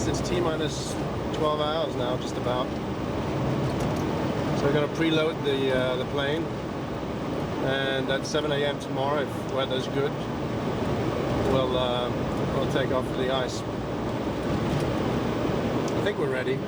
guess it's T-minus 12 hours now, just about. So we're going to preload the plane, and at 7 a.m. tomorrow, if weather's good, we'll take off for the ice. I think we're ready.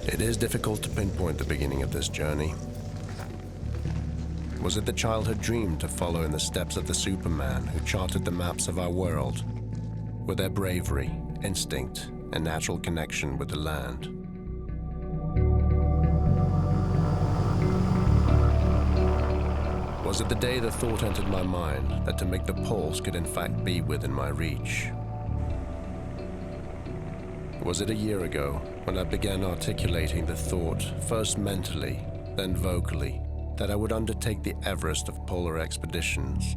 It is difficult to pinpoint the beginning of this journey. Was it the childhood dream to follow in the steps of the Superman who charted the maps of our world? Were there bravery, instinct, and natural connection with the land? Was it the day the thought entered my mind that to make the poles could in fact be within my reach? Was it a year ago when I began articulating the thought, first mentally, then vocally, that I would undertake the Everest of polar expeditions,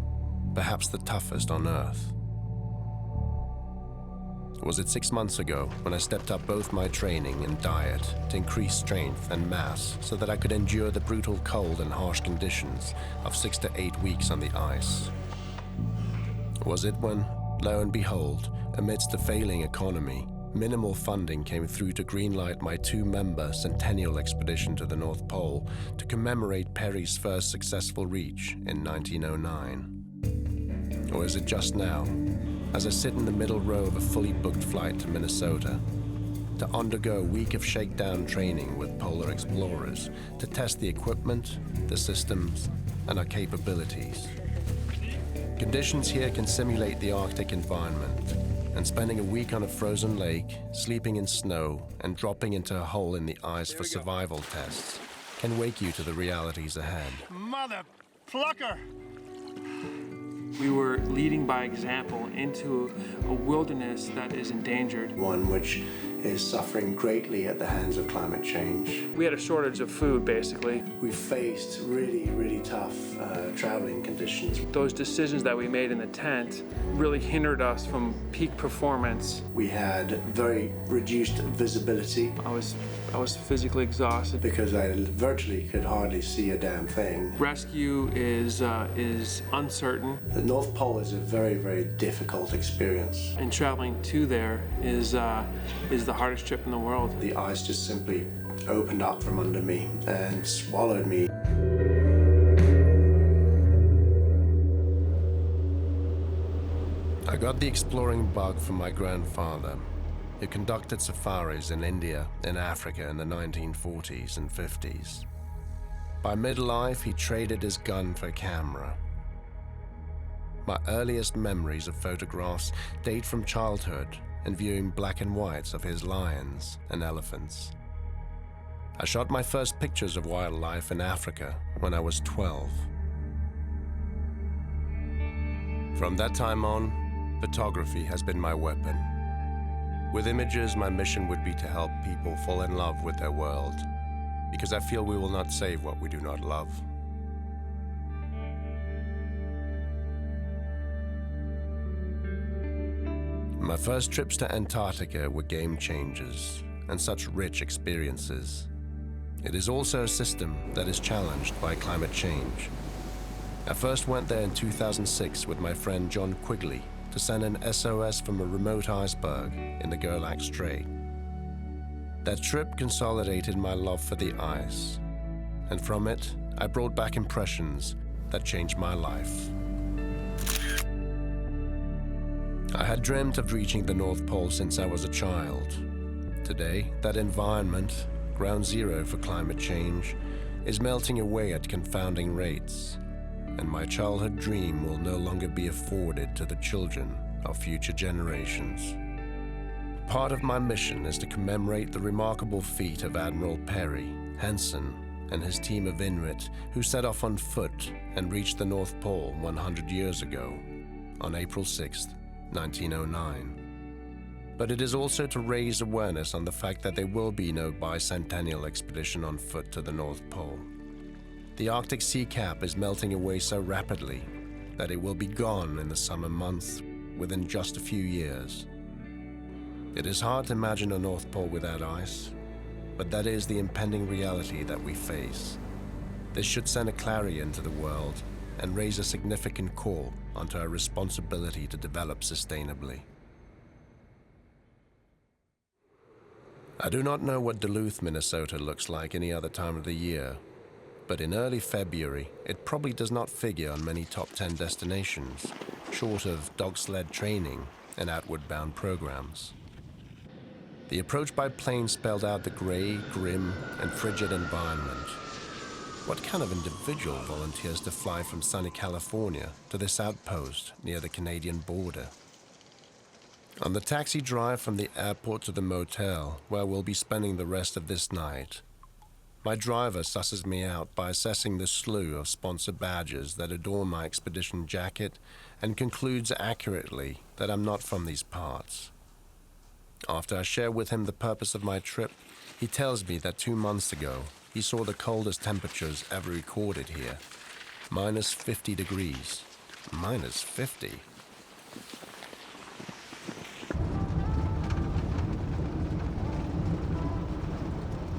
perhaps the toughest on Earth? Was it 6 months ago when I stepped up both my training and diet to increase strength and mass so that I could endure the brutal cold and harsh conditions of 6 to 8 weeks on the ice? Was it when, lo and behold, amidst a failing economy, minimal funding came through to greenlight my 2-member centennial expedition to the North Pole to commemorate Perry's first successful reach in 1909? Or is it just now, as I sit in the middle row of a fully booked flight to Minnesota, to undergo a week of shakedown training with polar explorers to test the equipment, the systems, and our capabilities? Conditions here can simulate the Arctic environment, and spending a week on a frozen lake, sleeping in snow, and dropping into a hole in the ice for survival tests can wake you to the realities ahead. Mother plucker! We were leading by example into a wilderness that is endangered. One which is suffering greatly at the hands of climate change. We had a shortage of food, basically. We faced really, really tough traveling conditions. Those decisions that we made in the tent really hindered us from peak performance. We had very reduced visibility. I was physically exhausted. Because I virtually could hardly see a damn thing. Rescue is uncertain. The North Pole is a very, very difficult experience. And traveling to there is the hardest trip in the world. The ice just simply opened up from under me and swallowed me. I got the exploring bug from my grandfather, who conducted safaris in India and Africa in the 1940s and 50s. By midlife, he traded his gun for a camera. My earliest memories of photographs date from childhood and viewing black and whites of his lions and elephants. I shot my first pictures of wildlife in Africa when I was 12. From that time on, photography has been my weapon. With images, my mission would be to help people fall in love with their world, because I feel we will not save what we do not love. My first trips to Antarctica were game changers and such rich experiences. It is also a system that is challenged by climate change. I first went there in 2006 with my friend John Quigley to send an SOS from a remote iceberg in the Gerlach Strait. That trip consolidated my love for the ice, and from it, I brought back impressions that changed my life. I had dreamt of reaching the North Pole since I was a child. Today, that environment, ground zero for climate change, is melting away at confounding rates, and my childhood dream will no longer be afforded to the children of future generations. Part of my mission is to commemorate the remarkable feat of Admiral Perry, Hansen, and his team of Inuit who set off on foot and reached the North Pole 100 years ago, on April 6th, 1909. But it is also to raise awareness on the fact that there will be no bicentennial expedition on foot to the North Pole. The Arctic sea cap is melting away so rapidly that it will be gone in the summer months within just a few years. It is hard to imagine a North Pole without ice, but that is the impending reality that we face. This should send a clarion to the world and raise a significant call onto our responsibility to develop sustainably. I do not know what Duluth, Minnesota looks like any other time of the year, but in early February, it probably does not figure on many top 10 destinations, short of dog sled training and outward-bound programs. The approach by plane spelled out the gray, grim, and frigid environment. What kind of individual volunteers to fly from sunny California to this outpost near the Canadian border? On the taxi drive from the airport to the motel, where we'll be spending the rest of this night, my driver susses me out by assessing the slew of sponsor badges that adorn my expedition jacket and concludes accurately that I'm not from these parts. After I share with him the purpose of my trip, he tells me that 2 months ago, he saw the coldest temperatures ever recorded here. Minus 50 degrees. Minus 50.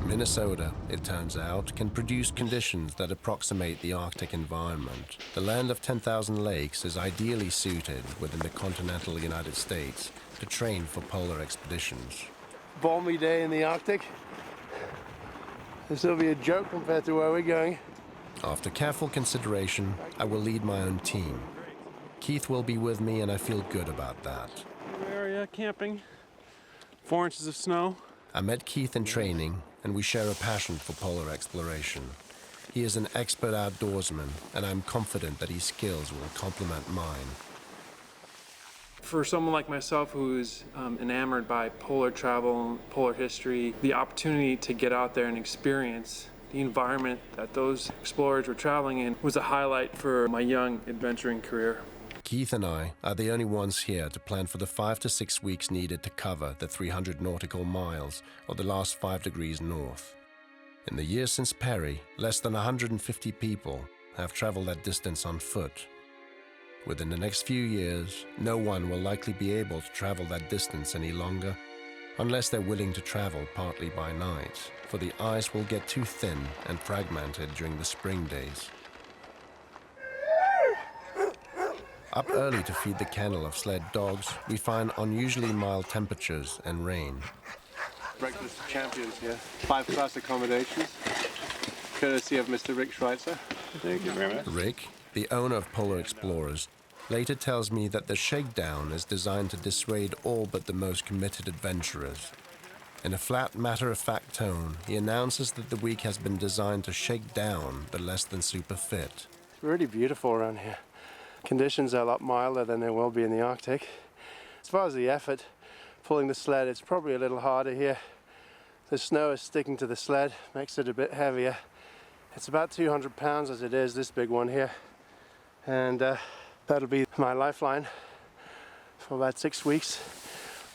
Minnesota, it turns out, can produce conditions that approximate the Arctic environment. The land of 10,000 lakes is ideally suited within the continental United States to train for polar expeditions. Balmy day in the Arctic. This will be a joke compared to where we're going. After careful consideration, I will lead my own team. Keith will be with me, and I feel good about that. Area camping. 4 inches of snow. I met Keith in training, and we share a passion for polar exploration. He is an expert outdoorsman, and I'm confident that his skills will complement mine. For someone like myself who's enamored by polar travel, polar history, the opportunity to get out there and experience the environment that those explorers were traveling in was a highlight for my young adventuring career. Keith and I are the only ones here to plan for the 5 to 6 weeks needed to cover the 300 nautical miles of the last 5 degrees north. In the years since Perry, less than 150 people have traveled that distance on foot. Within the next few years, no one will likely be able to travel that distance any longer, unless they're willing to travel partly by night, for the ice will get too thin and fragmented during the spring days. Up early to feed the kennel of sled dogs, we find unusually mild temperatures and rain. Breakfast of champions here. 5-class accommodations, courtesy of Mr. Rick Schweitzer. Thank you very much. Rick, the owner of Polar Explorers, later tells me that the Shakedown is designed to dissuade all but the most committed adventurers. In a flat, matter-of-fact tone, he announces that the week has been designed to shake down the less than super fit. It's really beautiful around here. Conditions are a lot milder than they will be in the Arctic. As far as the effort, pulling the sled, it's probably a little harder here. The snow is sticking to the sled, makes it a bit heavier. It's about 200 pounds as it is, this big one here. And that'll be my lifeline for about 6 weeks.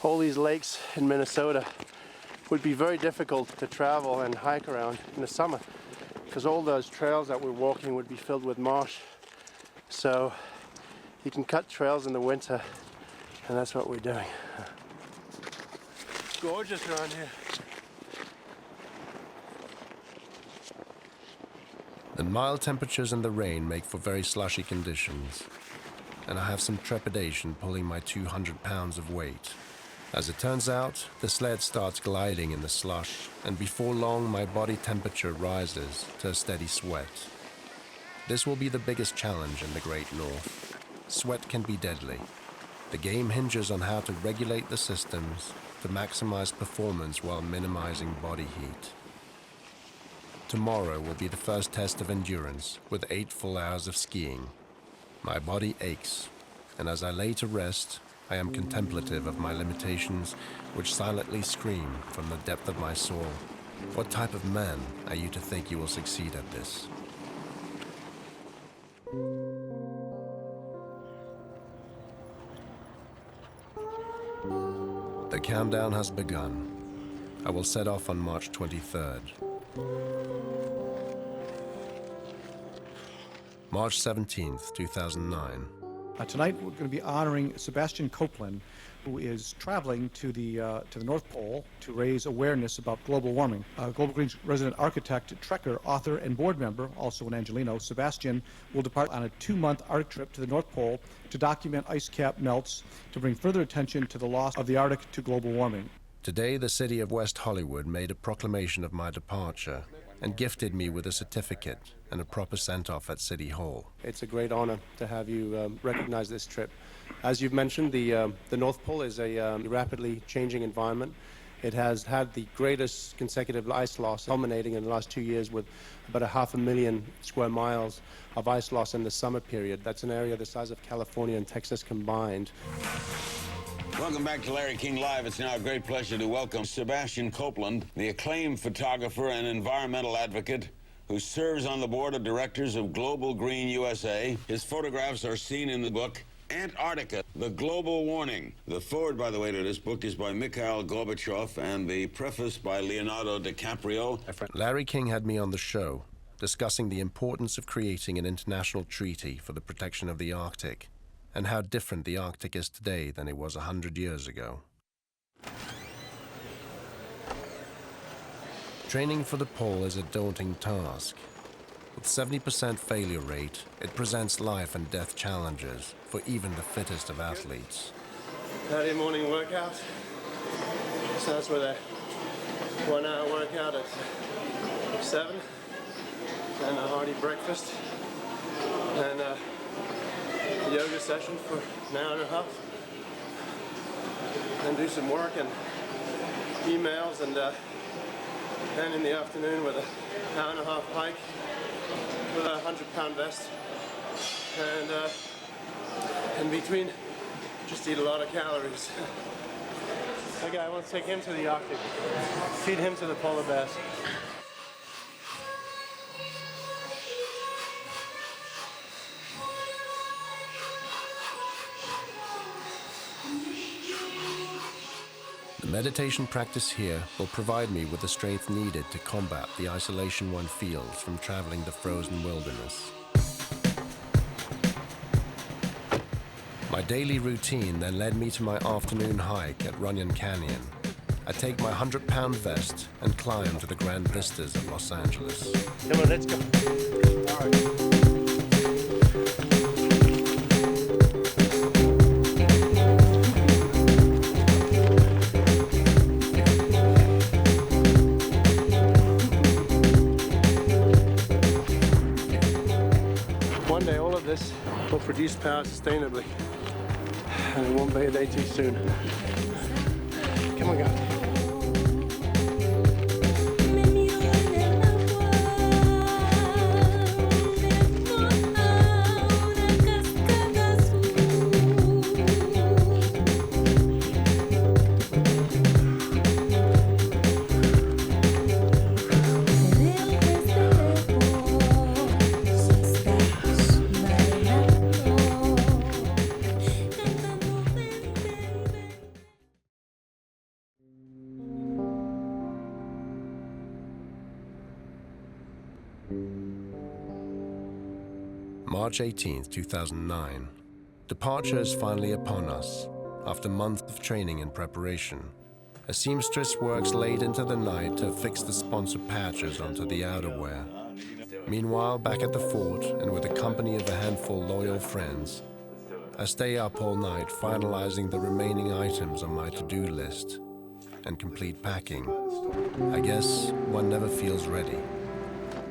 All these lakes in Minnesota would be very difficult to travel and hike around in the summer because all those trails that we're walking would be filled with marsh. So you can cut trails in the winter, and that's what we're doing. It's gorgeous around here. The mild temperatures and the rain make for very slushy conditions, and I have some trepidation pulling my 200 pounds of weight. As it turns out, the sled starts gliding in the slush, and before long my body temperature rises to a steady sweat. This will be the biggest challenge in the Great North. Sweat can be deadly. The game hinges on how to regulate the systems to maximize performance while minimizing body heat. Tomorrow will be the first test of endurance with 8 full hours of skiing. My body aches, and as I lay to rest, I am contemplative of my limitations, which silently scream from the depth of my soul. What type of man are you to think you will succeed at this? The The countdown has begun. I will set off on March 23rd. March 17th, 2009. Tonight we're going to be honoring Sebastian Copeland, who is traveling to the North Pole to raise awareness about global warming. Global Green's resident architect, trekker, author, and board member, also an Angelino, Sebastian will depart on a 2-month Arctic trip to the North Pole to document ice cap melts to bring further attention to the loss of the Arctic to global warming. Today, the city of West Hollywood made a proclamation of my departure and gifted me with a certificate and a proper send-off at City Hall. It's a great honor to have you recognize this trip. As you've mentioned, the North Pole is a rapidly changing environment. It has had the greatest consecutive ice loss, culminating in the last 2 years with about 500,000 square miles of ice loss in the summer period. That's an area the size of California and Texas combined. Welcome back to Larry King Live. It's now a great pleasure to welcome Sebastian Copeland, the acclaimed photographer and environmental advocate who serves on the board of directors of Global Green USA. His photographs are seen in the book Antarctica, The Global Warning. The foreword, by the way, to this book is by Mikhail Gorbachev and the preface by Leonardo DiCaprio. Larry King had me on the show discussing the importance of creating an international treaty for the protection of the Arctic and how different the Arctic is today than it was 100 years ago. Training for the pole is a daunting task. With 70% failure rate, it presents life and death challenges for even the fittest of athletes. Early morning workout. Starts with a 1-hour workout at 7, and a hearty breakfast, and a yoga session for an hour and a half, and do some work and emails, and in the afternoon with an hour and a half hike with a 100-pound vest, and in between just eat a lot of calories. Okay, I want to take him to the Arctic, feed him to the polar bears. The meditation practice here will provide me with the strength needed to combat the isolation one feels from traveling the frozen wilderness. My daily routine then led me to my afternoon hike at Runyon Canyon. I take my 100-pound vest and climb to the grand vistas of Los Angeles. Come on, let's go. All right. One day all of this will produce power sustainably, and it won't be a day too soon. Come on, guys. March 18th, 2009. Departure is finally upon us, after months of training and preparation. A seamstress works late into the night to fix the sponsor patches onto the outerwear. Meanwhile, back at the fort, and with the company of a handful of loyal friends, I stay up all night finalizing the remaining items on my to-do list and complete packing. I guess one never feels ready.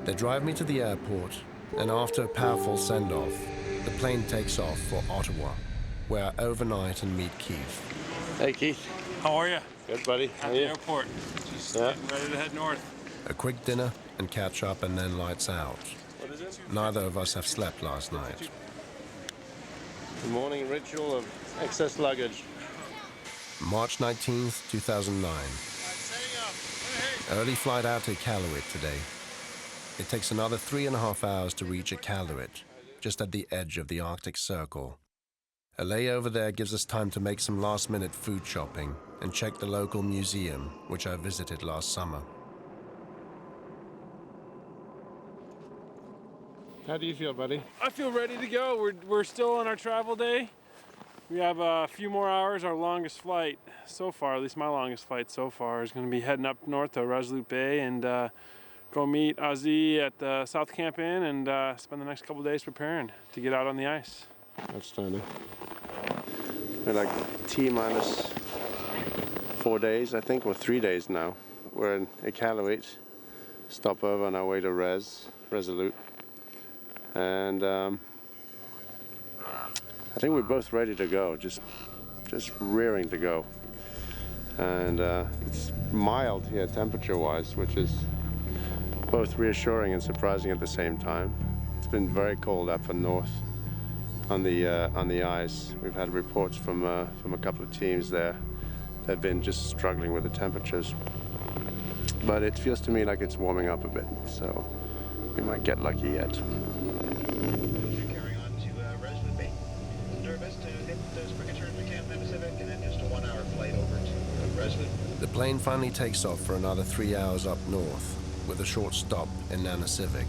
They drive me to the airport, and after a powerful send-off, the plane takes off for Ottawa, where I overnight and meet Keith. Hey, Keith. How are you? Good, buddy. At the airport. Just getting ready to head north. A quick dinner and catch up, and then lights out. What is it? Neither of us have slept last night. The morning ritual of excess luggage. March 19th, 2009. Early flight out to Iqaluit today. It takes another 3.5 hours to reach Iqaluit, just at the edge of the Arctic Circle. A layover there gives us time to make some last-minute food shopping and check the local museum, which I visited last summer. How do you feel, buddy? I feel ready to go. We're still on our travel day. We have a few more hours. Our longest flight so far, at least my longest flight so far, is going to be heading up north to Resolute Bay and go meet Ozzy at the South Camp Inn and spend the next couple days preparing to get out on the ice. Outstanding. We're like T-minus 4 days, I think, or 3 days now. We're in Iqaluit, stop over on our way to Resolute. And I think we're both ready to go, just rearing to go. And it's mild here temperature-wise, which is both reassuring and surprising at the same time. It's been very cold up north on the ice. We've had reports from a couple of teams there that have been just struggling with the temperatures. But it feels to me like it's warming up a bit, so we might get lucky yet. Carrying on to Resolute Bay. Do our best to hit spring return to Camp Pacific, and then just a 1-hour flight over to Resolute. The plane finally takes off for another 3 hours up north, with a short stop in Nanisivik.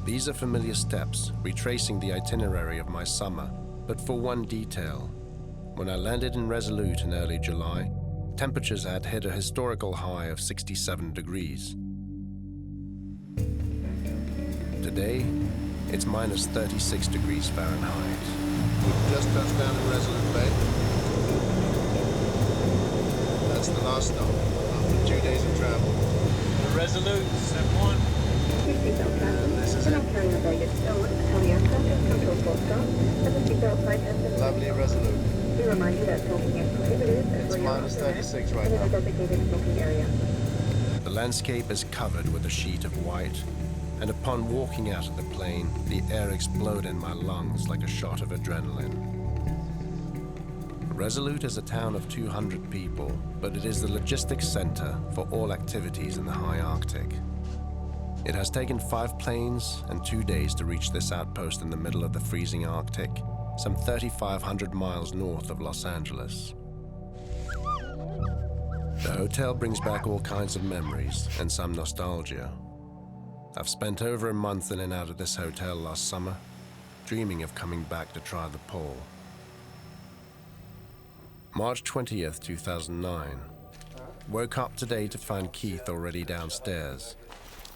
These are familiar steps, retracing the itinerary of my summer, but for one detail. When I landed in Resolute in early July, temperatures had hit a historical high of 67 degrees. Today, it's minus 36 degrees Fahrenheit. We've just touched down in Resolute Bay. That's the last stop after 2 days of travel. Resolute, step 1. This is it. Lovely Resolute. We remind you that smoking is prohibited. It's minus 36 right now. Designated smoking area. The landscape is covered with a sheet of white, and upon walking out of the plane, the air exploded in my lungs like a shot of adrenaline. Resolute is a town of 200 people, but it is the logistics center for all activities in the high Arctic. It has taken 5 planes and 2 days to reach this outpost in the middle of the freezing Arctic, some 3,500 miles north of Los Angeles. The hotel brings back all kinds of memories and some nostalgia. I've spent over a month in and out of this hotel last summer, dreaming of coming back to try the pole. March 20th, 2009. Woke up today to find Keith already downstairs.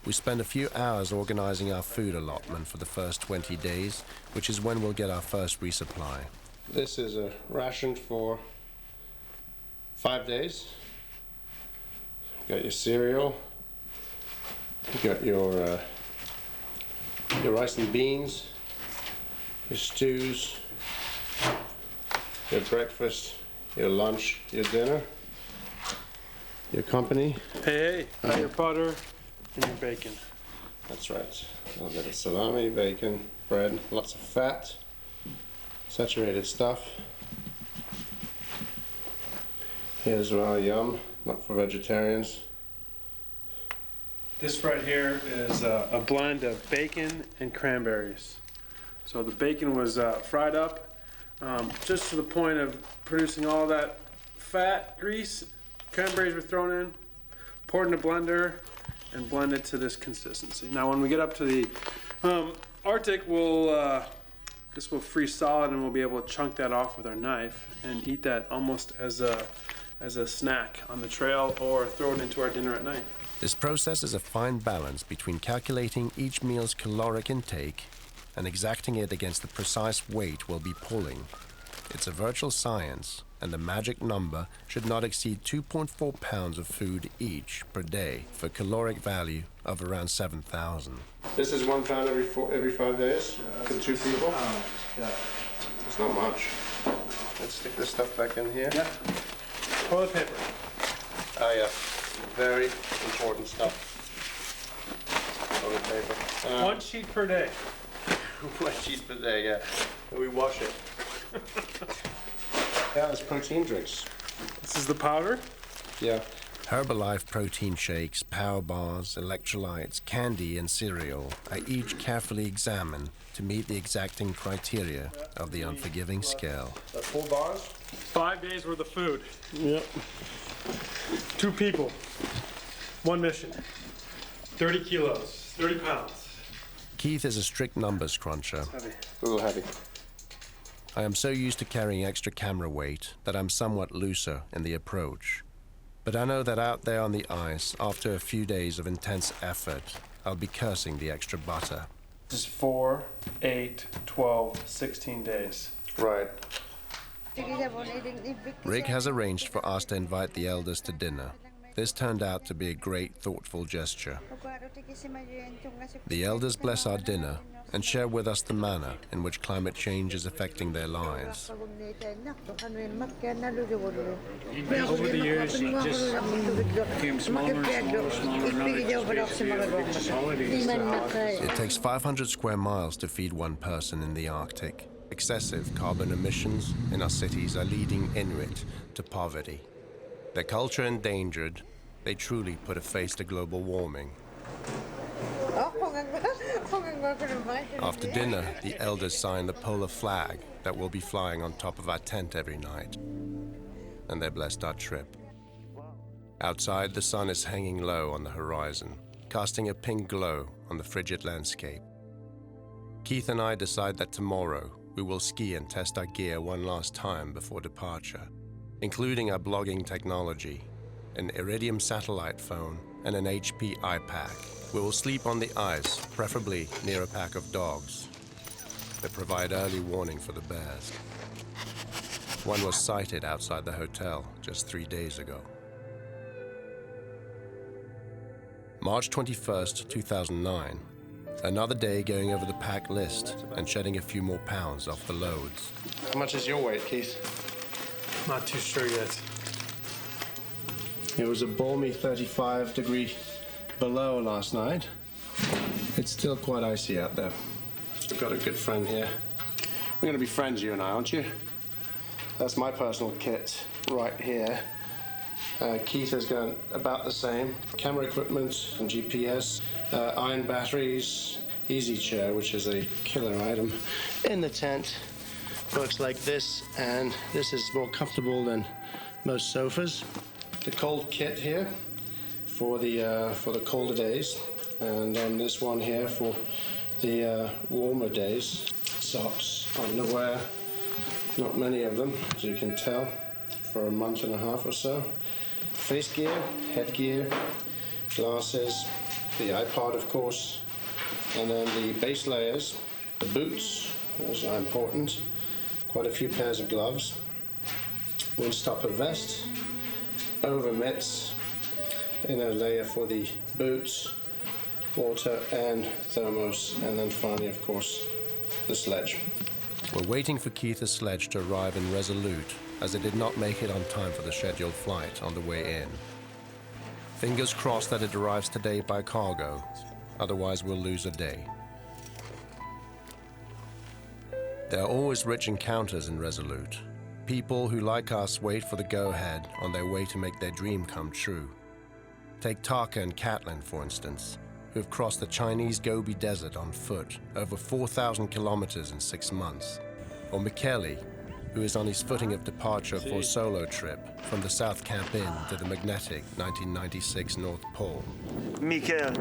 We spent a few hours organizing our food allotment for the first 20 days, which is when we'll get our first resupply. This is a ration for 5 days. You got your cereal. You got your rice and beans, your stews, your breakfast, your lunch, your dinner, your company. Hey, got your butter and your bacon. That's right. A little bit of salami, bacon, bread, lots of fat, saturated stuff. Here as well, yum, not for vegetarians. This right here is a blend of bacon and cranberries. So the bacon was fried up just to the point of producing all that fat, grease. Cranberries were thrown in, poured in a blender, and blended to this consistency. Now when we get up to the Arctic, this will freeze solid and we'll be able to chunk that off with our knife and eat that almost as a snack on the trail or throw it into our dinner at night. This process is a fine balance between calculating each meal's caloric intake and exacting it against the precise weight we'll be pulling. It's a virtual science, and the magic number should not exceed 2.4 pounds of food each per day for caloric value of around 7,000. This is 1 pound every 5 days for 2 people. Yeah. It's not much. Let's stick this stuff back in here. Yeah. Toilet paper. Oh yeah, very important stuff. Toilet paper. 1 sheet per day. 1 sheet per day, yeah. And we wash it. Yeah, it's protein drinks. This is the powder. Yeah. Herbalife protein shakes, power bars, electrolytes, candy, and cereal are each carefully examined to meet the exacting criteria of the unforgiving scale. 4 bars? 5 days worth of food. Yep. 2 people. 1 mission. 30 kilos. 30 pounds. Keith is a strict numbers cruncher. Heavy. A little heavy. I am so used to carrying extra camera weight that I'm somewhat looser in the approach. But I know that out there on the ice, after a few days of intense effort, I'll be cursing the extra butter. This is 4, 8, 12, 16 days. Right. Rick has arranged for us to invite the elders to dinner. This turned out to be a great, thoughtful gesture. The elders bless our dinner and share with us the manner in which climate change is affecting their lives. Over the years, it just became smaller and smaller. It takes 500 square miles to feed one person in the Arctic. Excessive carbon emissions in our cities are leading Inuit to poverty. Their culture endangered, they truly put a face to global warming. After dinner, the elders sign the polar flag that will be flying on top of our tent every night. And they blessed our trip. Outside, the sun is hanging low on the horizon, casting a pink glow on the frigid landscape. Keith and I decide that tomorrow we will ski and test our gear one last time before departure, including our blogging technology, an Iridium satellite phone, and an HP iPack. We will sleep on the ice, preferably near a pack of dogs. They provide early warning for the bears. One was sighted outside the hotel just 3 days ago. March 21st, 2009. Another day going over the pack list and shedding a few more pounds off the loads. How much is your weight, Keith? Not too sure yet. It was a balmy 35 degree below last night. It's still quite icy out there. We've got a good friend here. We're going to be friends, you and I, aren't you? That's my personal kit right here. Keith has got about the same. Camera equipment and GPS, iron batteries, easy chair, which is a killer item. In the tent, works like this, and this is more comfortable than most sofas. The cold kit here for the colder days, and then this one here for the warmer days. Socks, underwear, not many of them, as you can tell, for a month and a half or so. Face gear, headgear, glasses, the iPod, of course, and then the base layers, the boots, those are important, quite a few pairs of gloves, windstopper vest, over mitts, inner layer for the boots, water and thermos, and then finally, of course, the sledge. We're waiting for Keith's sledge to arrive in Resolute, as it did not make it on time for the scheduled flight on the way in. Fingers crossed that it arrives today by cargo, otherwise we'll lose a day. There are always rich encounters in Resolute. People who, like us, wait for the go-ahead on their way to make their dream come true. Take Taka and Catlin, for instance, who have crossed the Chinese Gobi Desert on foot, over 4,000 kilometers in 6 months. Or Michele, who is on his footing of departure for a solo trip from the South Camp Inn to the magnetic 1996 North Pole. Michele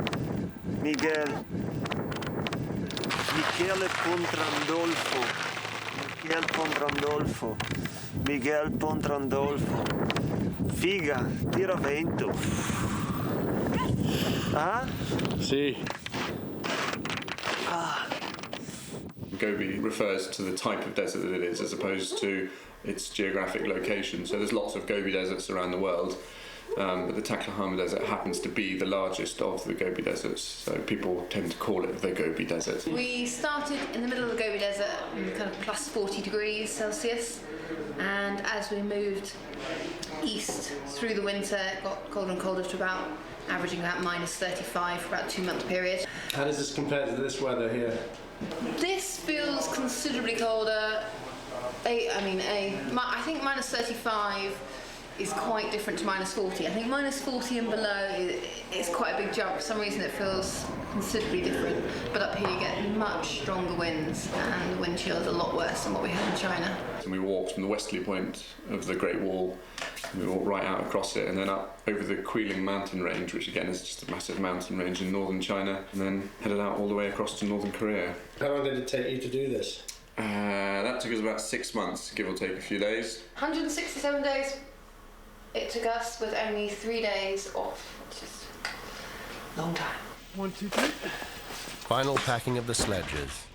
Pontrandolfo, figa, tira vento. Ah? See. Gobi refers to the type of desert that it is as opposed to its geographic location. So there's lots of Gobi deserts around the world, but the Taklahama Desert happens to be the largest of the Gobi deserts, so people tend to call it the Gobi Desert. We started in the middle of the Gobi Desert, kind of plus 40 degrees Celsius, and as we moved east through the winter, it got colder and colder to about averaging about minus 35 for about a 2-month period. How does this compare to this weather here? This feels considerably colder. I think minus 35 is quite different to minus 40. I think minus 40 and below is quite a big jump. For some reason it feels considerably different, but up here you get much stronger winds and the wind chill is a lot worse than what we had in China. And we walked from the westerly point of the Great Wall, and we walked right out across it and then up over the Grueling mountain range, which again is just a massive mountain range in northern China, and then headed out all the way across to northern Korea. How long did it take you to do this? That took us about 6 months, give or take a few days. 167 days it took us, with only 3 days off, which is a long time. 1, 2, 3. Final packing of the sledges.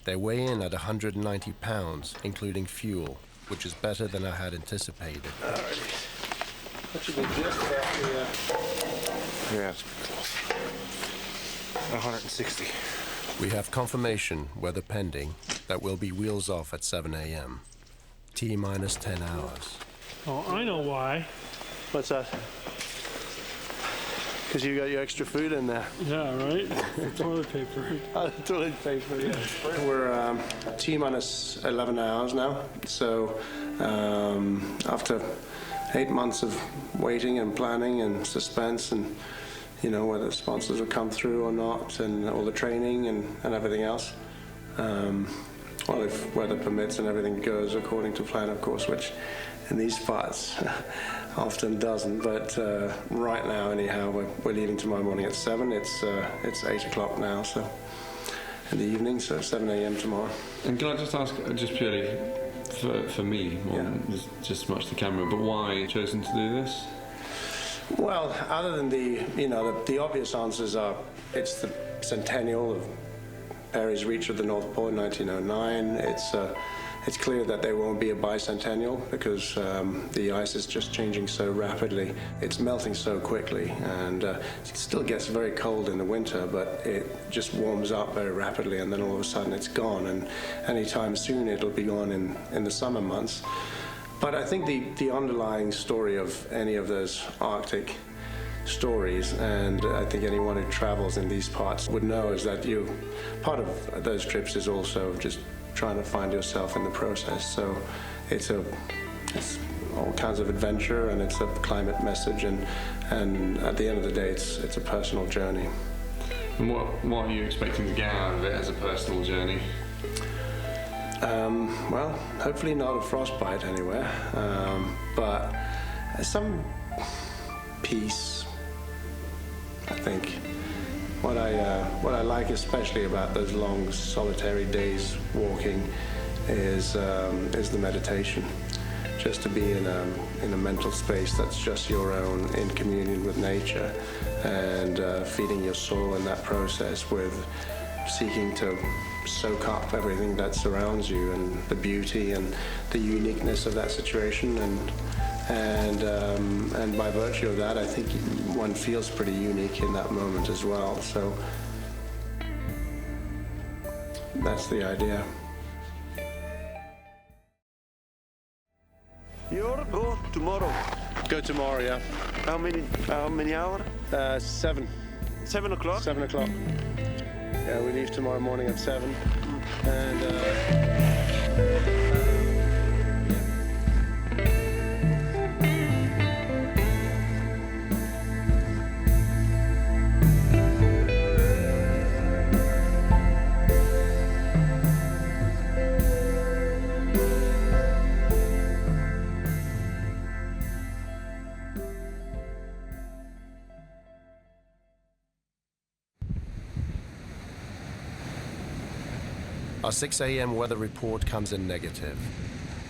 They weigh in at 190 pounds, including fuel, which is better than I had anticipated. Alrighty. That should be just about the... Yeah, it's close. 160. We have confirmation, weather pending, that we'll be wheels off at 7 a.m. T-minus 10 hours. Oh, I know why. What's that? Because you got your extra food in there. Yeah, right? The toilet paper. Toilet paper, yeah. We're T-minus 11 hours now. So after 8 months of waiting and planning and suspense and, you know, whether sponsors will come through or not and all the training and everything else. Well, if weather permits and everything goes according to plan, of course, which in these parts often doesn't, but right now anyhow we're leaving tomorrow morning at 7. It's 8 o'clock now, so in the evening, so 7 a.m. tomorrow. And can I just ask, just purely for me, more than just so much the camera, but why you chosen to do this? Well, other than the obvious answers are, it's the centennial of Peary's reach of the North Pole in 1909. It's clear that there won't be a bicentennial because the ice is just changing so rapidly. It's melting so quickly, and it still gets very cold in the winter, but it just warms up very rapidly, and then all of a sudden it's gone, and anytime soon it'll be gone in the summer months. But I think the underlying story of any of those Arctic stories, and I think anyone who travels in these parts would know, is that part of those trips is also just trying to find yourself in the process. So it's all kinds of adventure, and it's a climate message, and at the end of the day it's a personal journey. And what are you expecting to get out of it as a personal journey? Well, hopefully not a frostbite anywhere, but some peace, I think. What I like especially about those long solitary days walking is the meditation. Just to be in a mental space that's just your own, in communion with nature, and feeding your soul in that process with seeking to soak up everything that surrounds you and the beauty and the uniqueness of that situation, and by virtue of that, I think one feels pretty unique in that moment as well. So that's the idea. You'll go tomorrow. Go tomorrow, yeah. How many hours? 7. 7 o'clock? 7 o'clock. Yeah, we leave tomorrow morning at 7. And Our 6 a.m. weather report comes in negative.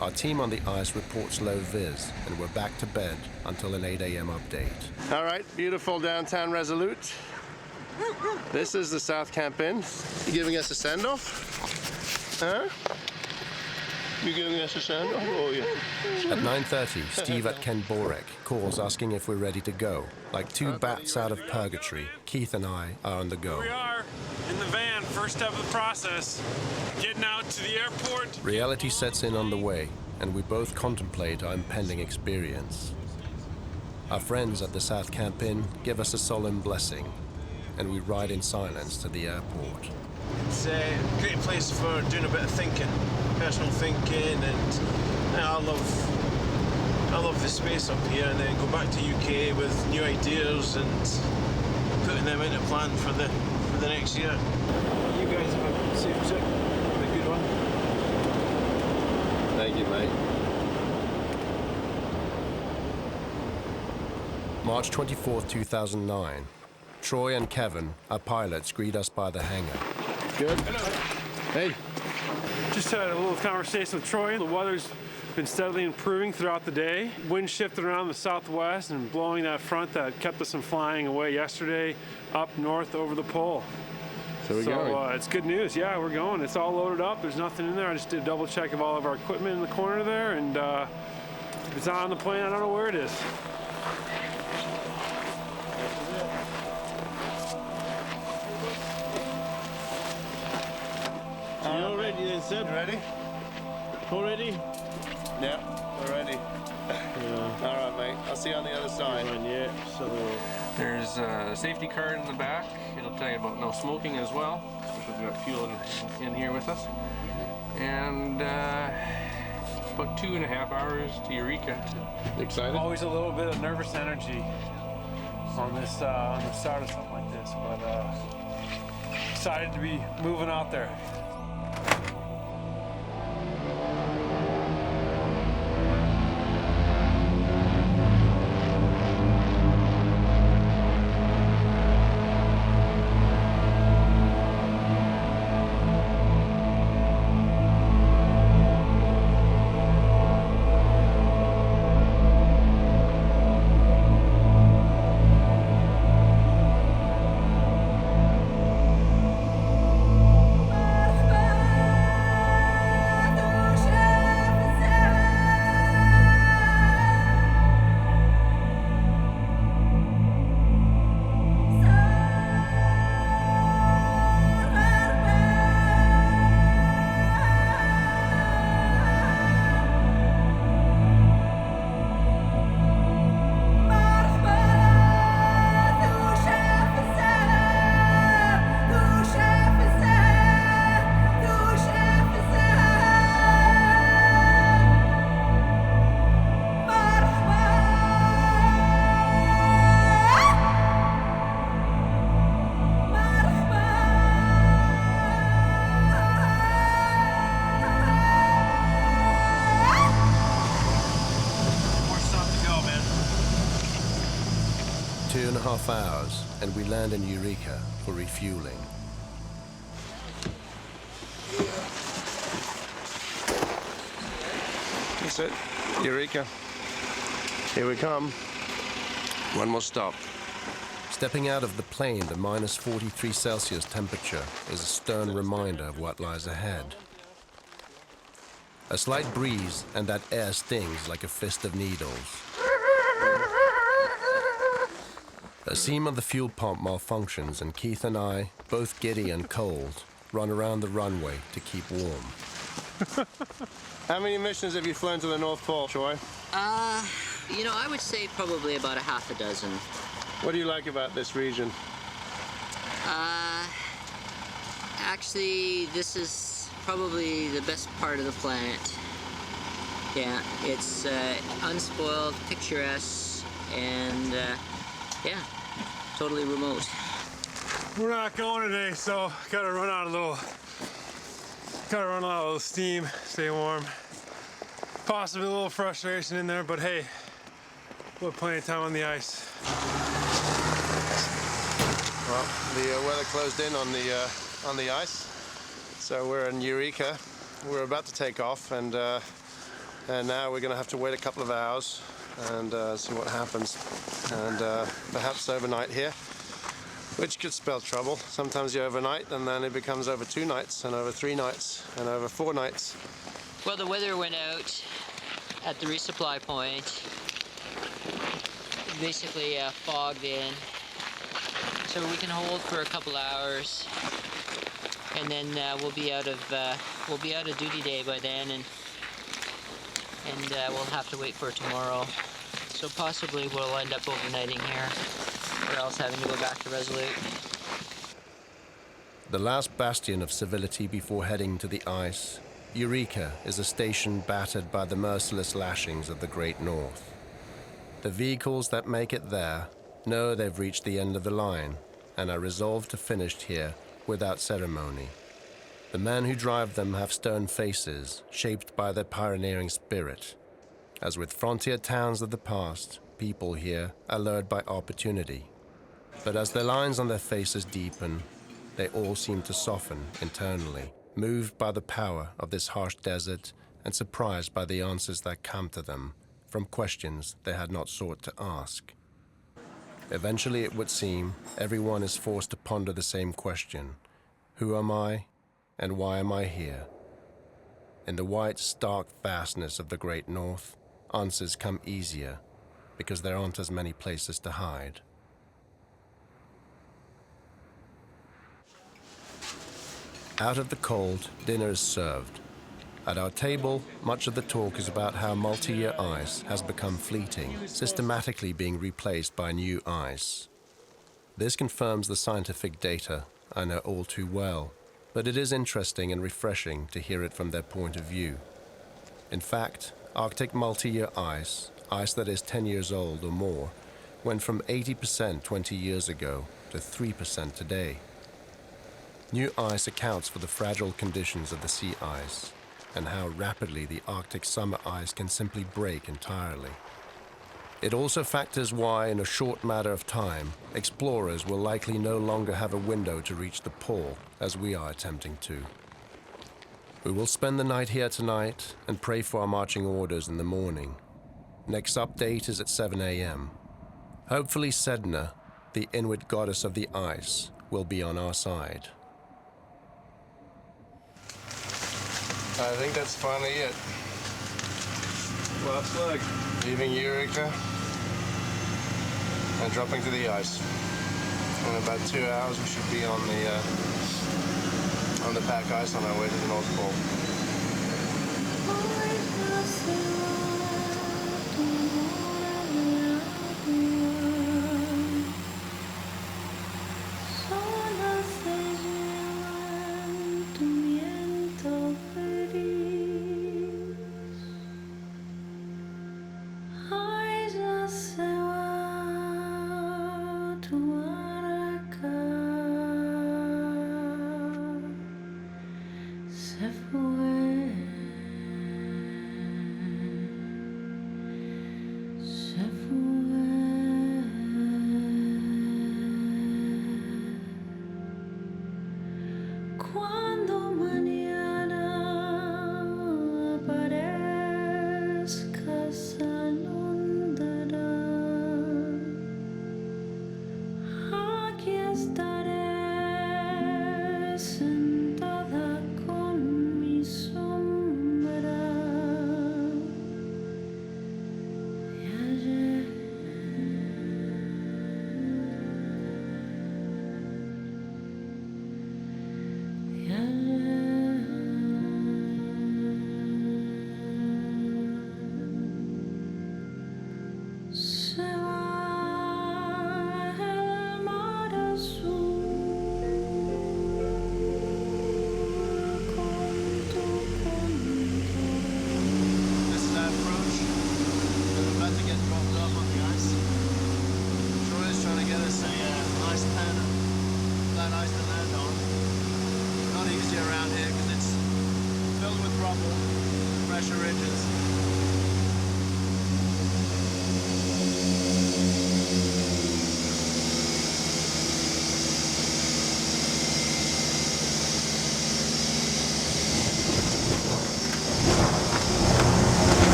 Our team on the ice reports low vis, and we're back to bed until an 8 a.m. update. all right, beautiful downtown Resolute. This is the South Camp Inn. You giving us a send-off? Huh? You giving us a send-off? Oh, yeah. At 9:30, Steve at Ken Borek calls asking if we're ready to go. Like two bats out of purgatory, Keith and I are on the go. Here we are, in the van, first step of the process. Getting out to the airport. Reality sets in on the way, and we both contemplate our impending experience. Our friends at the South Camp Inn give us a solemn blessing, and we ride in silence to the airport. It's a great place for doing a bit of thinking, personal thinking, and I love I love the space up here, and then go back to UK with new ideas and putting them into plan for the next year. You guys have a safe trip. Have a good one. Thank you, mate. March 24th, 2009. Troy and Kevin, our pilots, greet us by the hangar. Good. Hey. Just had a little conversation with Troy. The weather's been steadily improving throughout the day. Wind shifted around the southwest and blowing that front that kept us from flying away yesterday up north over the pole. So we're going. It's good news. Yeah, we're going. It's all loaded up. There's nothing in there. I just did a double check of all of our equipment in the corner there, and if it's not on the plane, I don't know where it is. You all ready then, Sid? Ready? All ready? Yeah, we're ready. All right, mate. I'll see you on the other side. Yeah, so there's a safety card in the back. It'll tell you about no smoking as well, especially if we've got fuel in here with us. And about 2.5 hours to Eureka. Excited? Always a little bit of nervous energy on this on the start of something like this, but excited to be moving out there. Hours, and we land in Eureka for refueling. That's it. Eureka. Here we come. One more stop. Stepping out of the plane to minus 43 Celsius temperature is a stern reminder of what lies ahead. A slight breeze and that air stings like a fist of needles. A seam of the fuel pump malfunctions, and Keith and I, both giddy and cold, run around the runway to keep warm. How many missions have you flown to the North Pole, Troy? You know, I would say probably about a half a dozen. What do you like about this region? Actually, this is probably the best part of the planet. Yeah, it's unspoiled, picturesque, and yeah, totally remote. We're not going today, so gotta run out a little steam, stay warm. Possibly a little frustration in there, but hey, we'll have plenty of time on the ice. Well, the weather closed in on the ice, so we're in Eureka. We're about to take off, and now we're going to have to wait a couple of hours and see what happens, and perhaps overnight here, which could spell trouble. Sometimes you overnight, and then it becomes over 2 nights, and over 3 nights, and over 4 nights. Well, the weather went out at the resupply point. Basically fogged in, so we can hold for a couple hours, and then we'll be out of duty day by then, and we'll have to wait for tomorrow. So possibly we'll end up overnighting here, or else having to go back to Resolute. The last bastion of civility before heading to the ice Eureka is a station battered by the merciless lashings of the Great North. The vehicles that make it there know they've reached the end of the line and are resolved to finish here without ceremony. The men who drive them have stern faces shaped by their pioneering spirit. As with frontier towns of the past, people here are lured by opportunity. But as the lines on their faces deepen, they all seem to soften internally, moved by the power of this harsh desert and surprised by the answers that come to them from questions they had not sought to ask. Eventually, it would seem, everyone is forced to ponder the same question: who am I, and why am I here? In the white, stark vastness of the Great North, answers come easier because there aren't as many places to hide. Out of the cold, dinner is served. At our table, much of the talk is about how multi-year ice has become fleeting, systematically being replaced by new ice. This confirms the scientific data I know all too well, but it is interesting and refreshing to hear it from their point of view. In fact, Arctic multi-year ice that is 10 years old or more, went from 80% 20 years ago to 3% today. New ice accounts for the fragile conditions of the sea ice and how rapidly the Arctic summer ice can simply break entirely. It also factors why, in a short matter of time, explorers will likely no longer have a window to reach the pole as we are attempting to. We will spend the night here tonight and pray for our marching orders in the morning. Next update is at 7 a.m. Hopefully Sedna, the Inuit goddess of the ice, will be on our side. I think that's finally it. Last leg. Leaving Eureka and dropping to the ice. In about 2 hours, we should be on the pack ice on our way to the North Pole.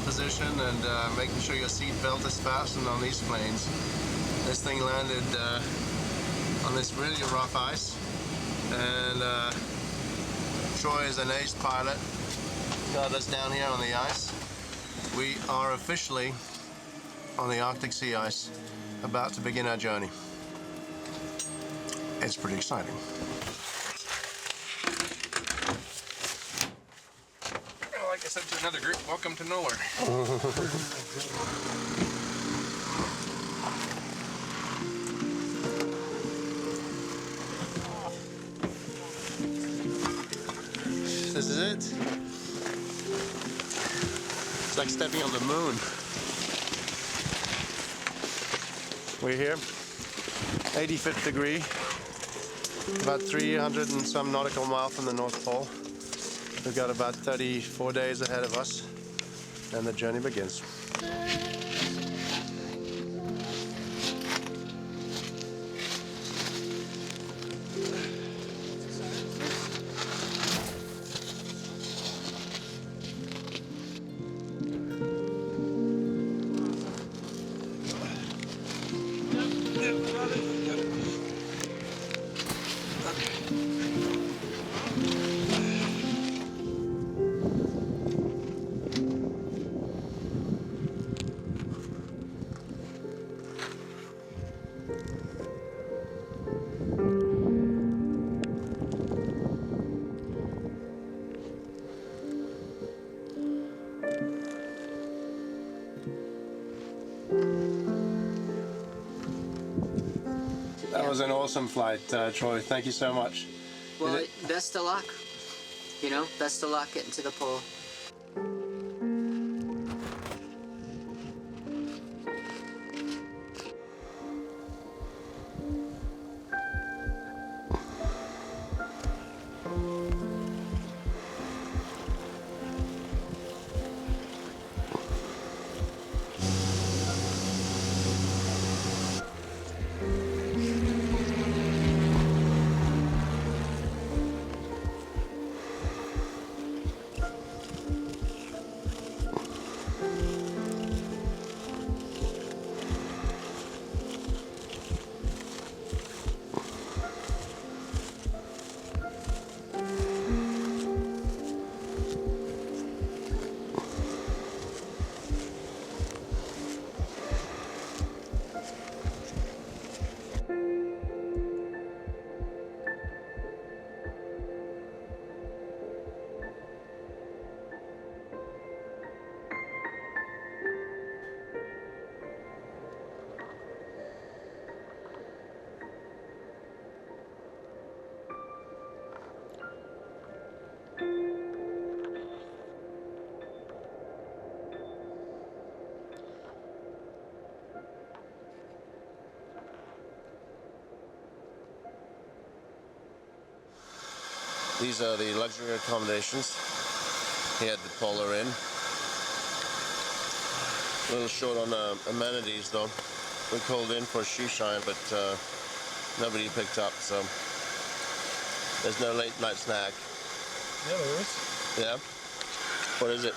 Position and making sure your seat belt is fastened on these planes. This thing landed on this really rough ice, and Troy is an ace pilot, got us down here on the ice. We are officially on the Arctic sea ice, about to begin our journey. It's pretty exciting. another group. Welcome to nowhere. This is it. It's like stepping on the moon. We're here, 85th degree, about 300 and some nautical mile from the North Pole. We've got about 34 days ahead of us, and the journey begins. That was an awesome flight, Troy. Thank you so much. Well, best of luck. You know, best of luck getting to the pole. These are the luxury accommodations here at the Polar Inn. A little short on amenities though. We called in for a shoe shine, but nobody picked up, so there's no late night snack. Yeah, there is. Yeah? What is it?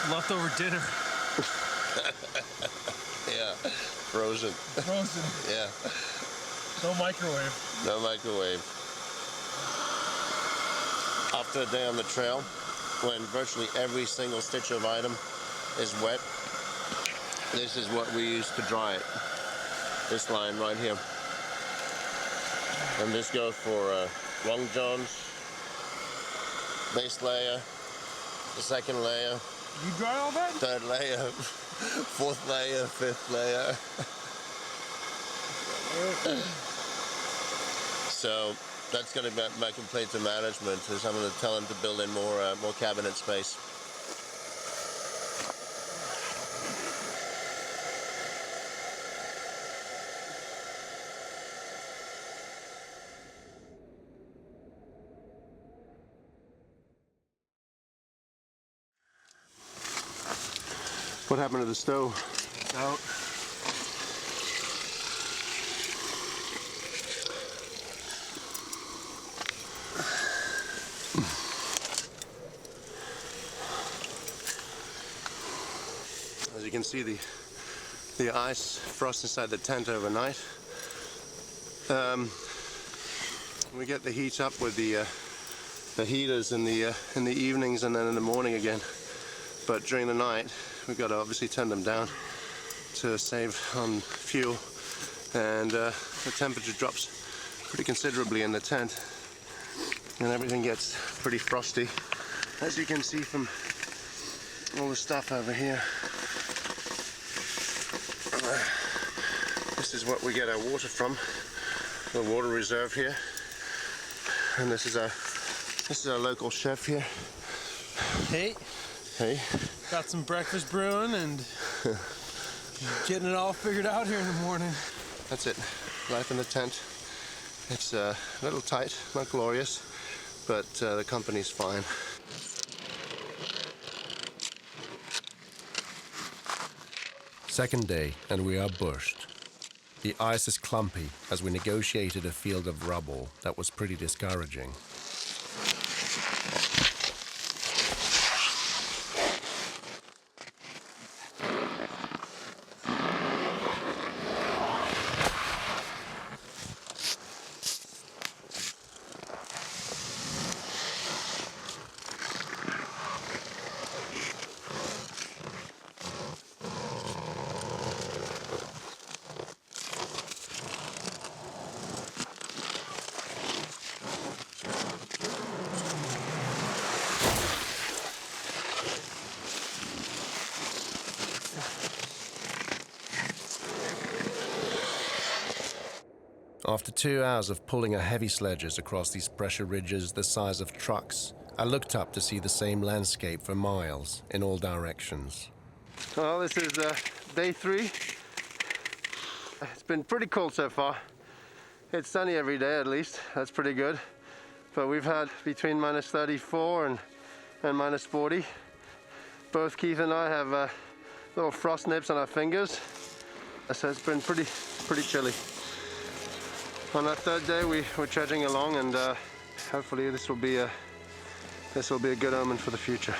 Leftover dinner. Yeah, frozen. Frozen. Yeah. No microwave. No microwave. After a day on the trail, when virtually every single stitch of item is wet, this is what we use to dry it. This line right here. And this goes for long johns, base layer, the second layer. You dry all that? Third layer, fourth layer, fifth layer. So that's going to be my complaint to management, is I'm going to tell them to build in more cabinet space. What happened to the stove? It's out. As you can see, the ice frost inside the tent overnight. We get the heat up with the heaters in the evenings and then in the morning again. But during the night, we've got to obviously turn them down to save on fuel, and the temperature drops pretty considerably in the tent, and everything gets pretty frosty As you can see from all the stuff over here, this is what we get our water from, the water reserve here. And this is our local chef here. Hey. Hey. Got some breakfast brewing and getting it all figured out here in the morning. That's it. Life in the tent. It's a little tight, not glorious, but the company's fine. Second day, and we are bushed. The ice is clumpy as we negotiated a field of rubble that was pretty discouraging. After 2 hours of pulling our heavy sledges across these pressure ridges the size of trucks, I looked up to see the same landscape for miles in all directions. Well, this is day 3. It's been pretty cold so far. It's sunny every day at least, that's pretty good. But we've had between minus 34 and minus 40. Both Keith and I have little frost nips on our fingers. So it's been pretty chilly. On our third day, we're trudging along, and hopefully this will be a good omen for the future.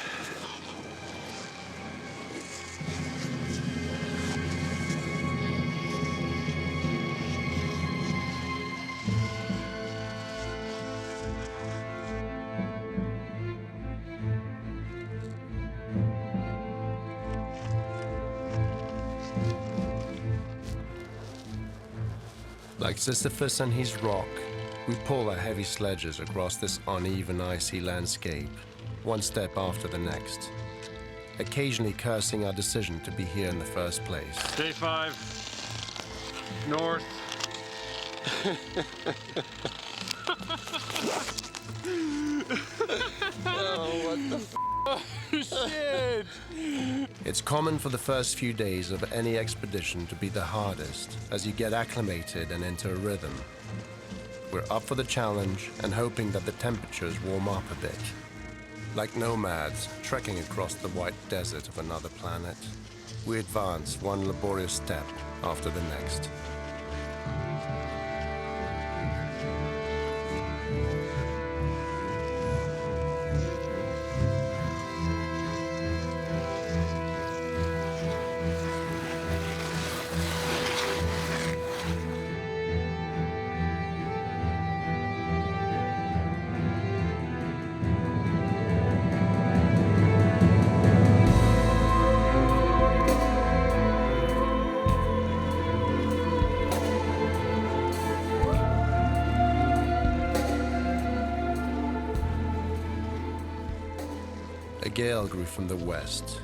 Like Sisyphus and his rock, we pull our heavy sledges across this uneven, icy landscape, one step after the next, occasionally cursing our decision to be here in the first place. Day 5, north. Oh, what the f***? Shit! It's common for the first few days of any expedition to be the hardest as you get acclimated and into a rhythm. We're up for the challenge and hoping that the temperatures warm up a bit. Like nomads trekking across the white desert of another planet, we advance one laborious step after the next. A gale grew from the west.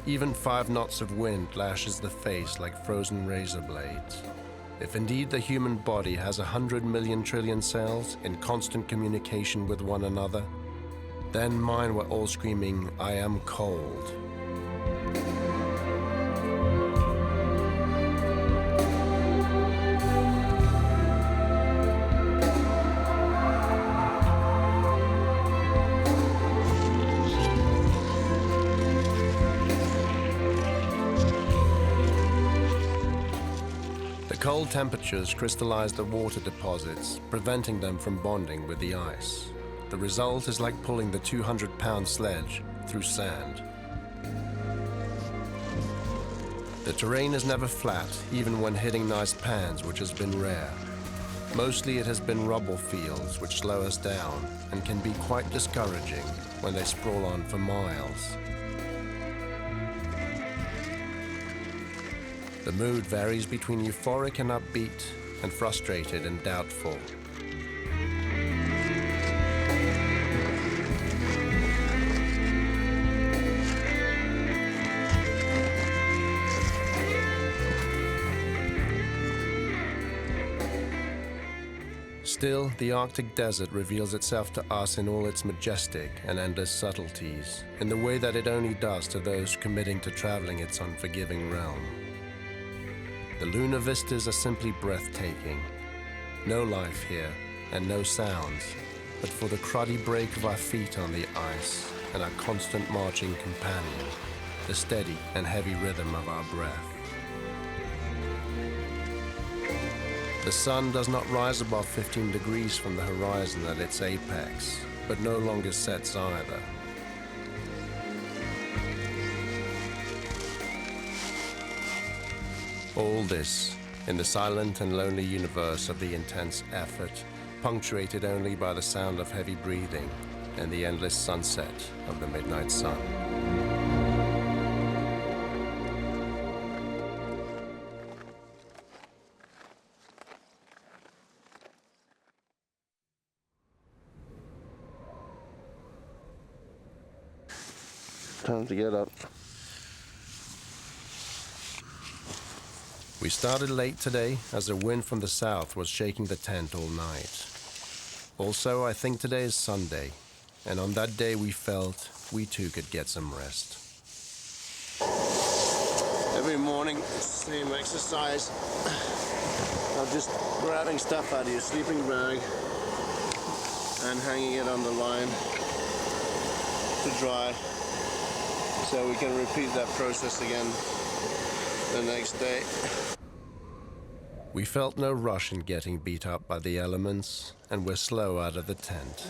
Even 5 knots of wind lashes the face like frozen razor blades. If indeed the human body has 100 million trillion cells in constant communication with one another, then mine were all screaming, "I am cold." Cold temperatures crystallize the water deposits, preventing them from bonding with the ice. The result is like pulling the 200-pound sledge through sand. The terrain is never flat, even when hitting nice pans, which has been rare. Mostly it has been rubble fields, which slow us down and can be quite discouraging when they sprawl on for miles. The mood varies between euphoric and upbeat, and frustrated and doubtful. Still, the Arctic desert reveals itself to us in all its majestic and endless subtleties, in the way that it only does to those committing to traveling its unforgiving realm. The lunar vistas are simply breathtaking. No life here, and no sounds, but for the cruddy break of our feet on the ice and our constant marching companion, the steady and heavy rhythm of our breath. The sun does not rise above 15 degrees from the horizon at its apex, but no longer sets either. All this in the silent and lonely universe of the intense effort, punctuated only by the sound of heavy breathing and the endless sunset of the midnight sun. Time to get up. We started late today as the wind from the south was shaking the tent all night. Also, I think today is Sunday, and on that day we felt we too could get some rest. Every morning, same exercise. Now just grabbing stuff out of your sleeping bag and hanging it on the line to dry. So we can repeat that process again the next day. We felt no rush in getting beat up by the elements, and were slow out of the tent.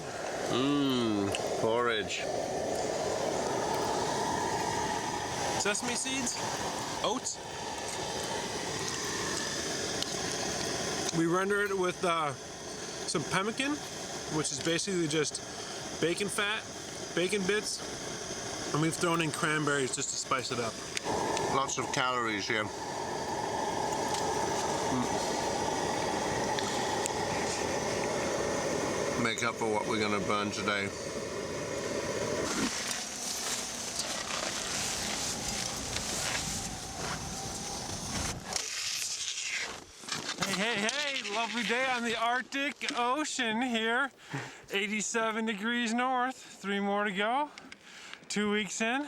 Porridge. Sesame seeds, oats. We render it with some pemmican, which is basically just bacon fat, bacon bits, and we've thrown in cranberries just to spice it up. Lots of calories here. Make up for what we're going to burn today. Hey, lovely day on the Arctic Ocean here. 87 degrees north, 3 more to go. 2 weeks in.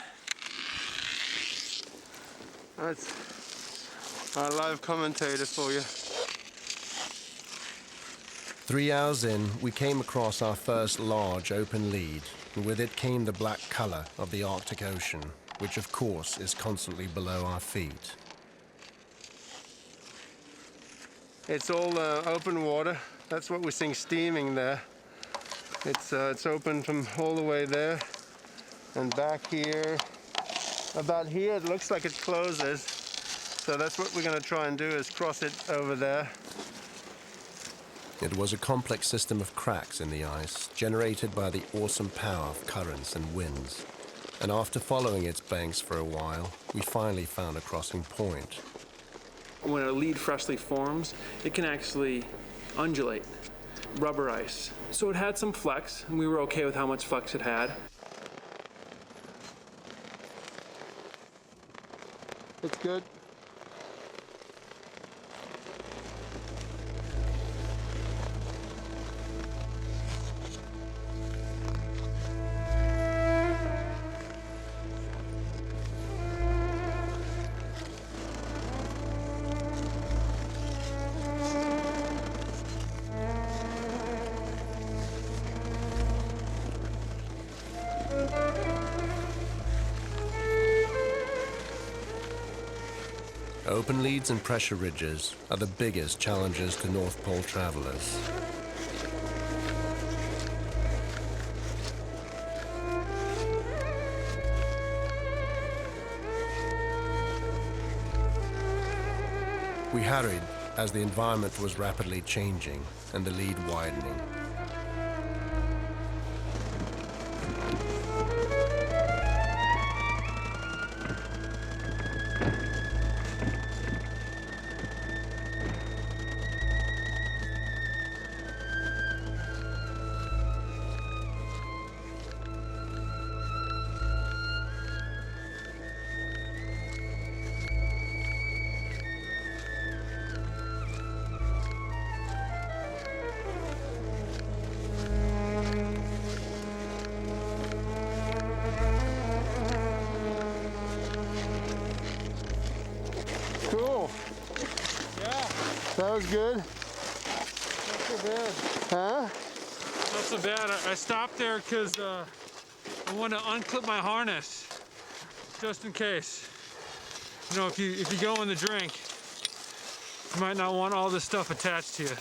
That's our live commentator for you. 3 hours in, we came across our first large open lead, and with it came the black color of the Arctic Ocean, which of course is constantly below our feet. It's all open water. That's what we're seeing steaming there. It's open from all the way there and back here. About here it looks like it closes. So that's what we're going to try and do, is cross it over there. It was a complex system of cracks in the ice, generated by the awesome power of currents and winds. And after following its banks for a while, we finally found a crossing point. When a lead freshly forms, it can actually undulate, rubber ice. So it had some flex, and we were okay with how much flex it had. It's good. Open leads and pressure ridges are the biggest challenges to North Pole travelers. We hurried as the environment was rapidly changing and the lead widening. That was good. Not so bad. Huh? Not so bad. I stopped there because I want to unclip my harness, just in case. You know, if you go in the drink, you might not want all this stuff attached to you.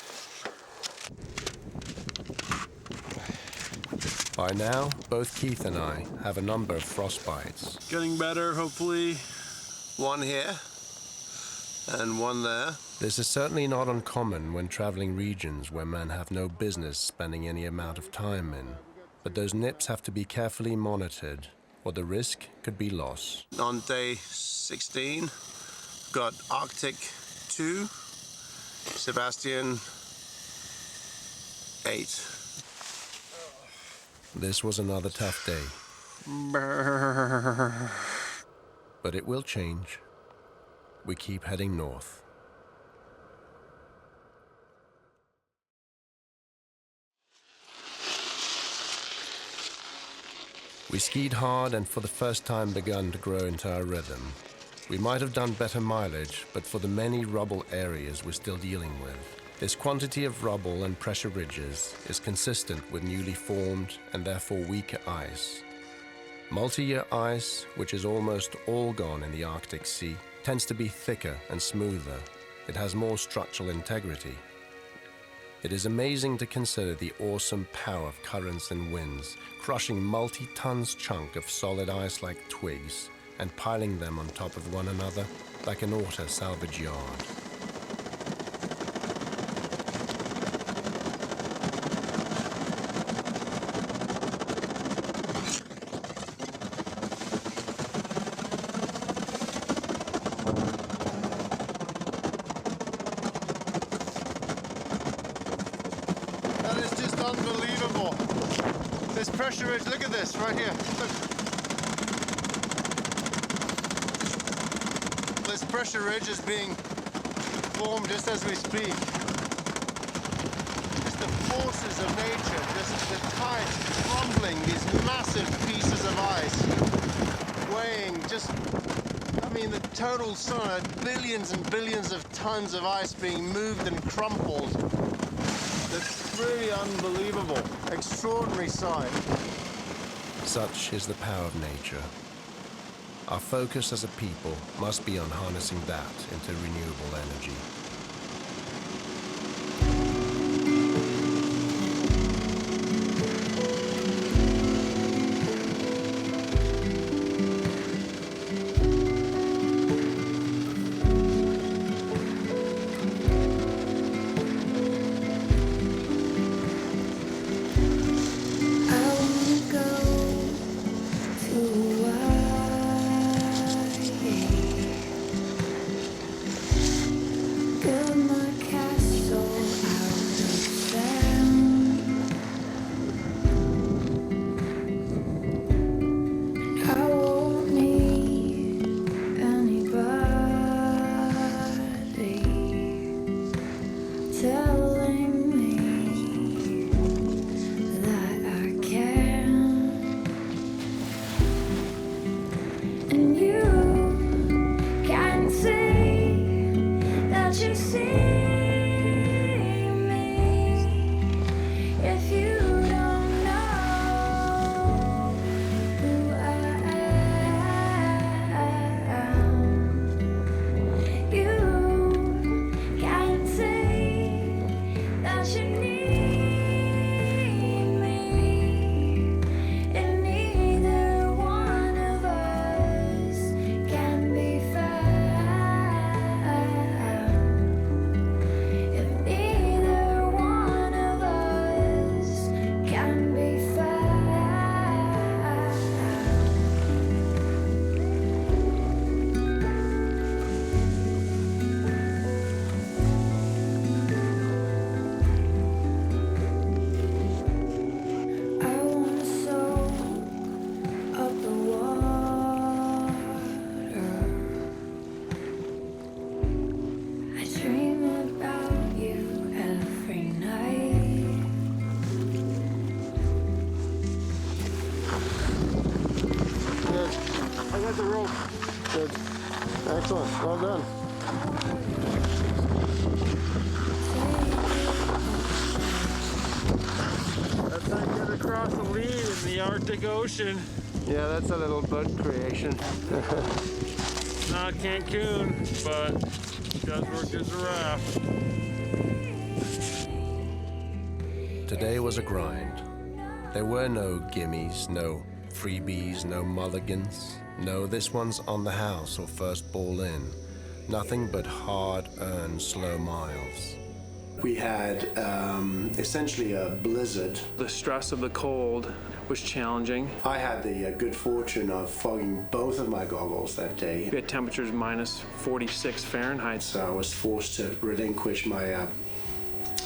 By now, both Keith and I have a number of frostbites. Getting better, hopefully. One here and one there. This is certainly not uncommon when traveling regions where men have no business spending any amount of time in. But those nips have to be carefully monitored, or the risk could be loss. On day 16, got Arctic 2, Sebastian 8. This was another tough day. But it will change. We keep heading north. We skied hard and for the first time begun to grow into our rhythm. We might have done better mileage, but for the many rubble areas we're still dealing with. This quantity of rubble and pressure ridges is consistent with newly formed and therefore weaker ice. Multi-year ice, which is almost all gone in the Arctic Sea, tends to be thicker and smoother. It has more structural integrity. It is amazing to consider the awesome power of currents and winds, crushing multi-tons chunk of solid ice like twigs and piling them on top of one another like an auto salvage yard. That is just unbelievable. This pressure ridge, look at this right here. Look. This pressure ridge is being formed just as we speak. Just the forces of nature, just the tides crumbling these massive pieces of ice, weighing just, I mean, the total sum, billions and billions of tons of ice being moved and crumpled. That's really unbelievable, extraordinary sight. Such is the power of nature. Our focus as a people must be on harnessing that into renewable energy. Arctic Ocean. Yeah, that's a little boat creation. Not Cancun, but it does work as a raft. Today was a grind. There were no gimmies, no freebies, no mulligans. No, this one's on the house or first ball in. Nothing but hard-earned slow miles. We had essentially a blizzard. The stress of the cold was challenging. I had the good fortune of fogging both of my goggles that day. We had temperatures minus 46 Fahrenheit. So I was forced to relinquish my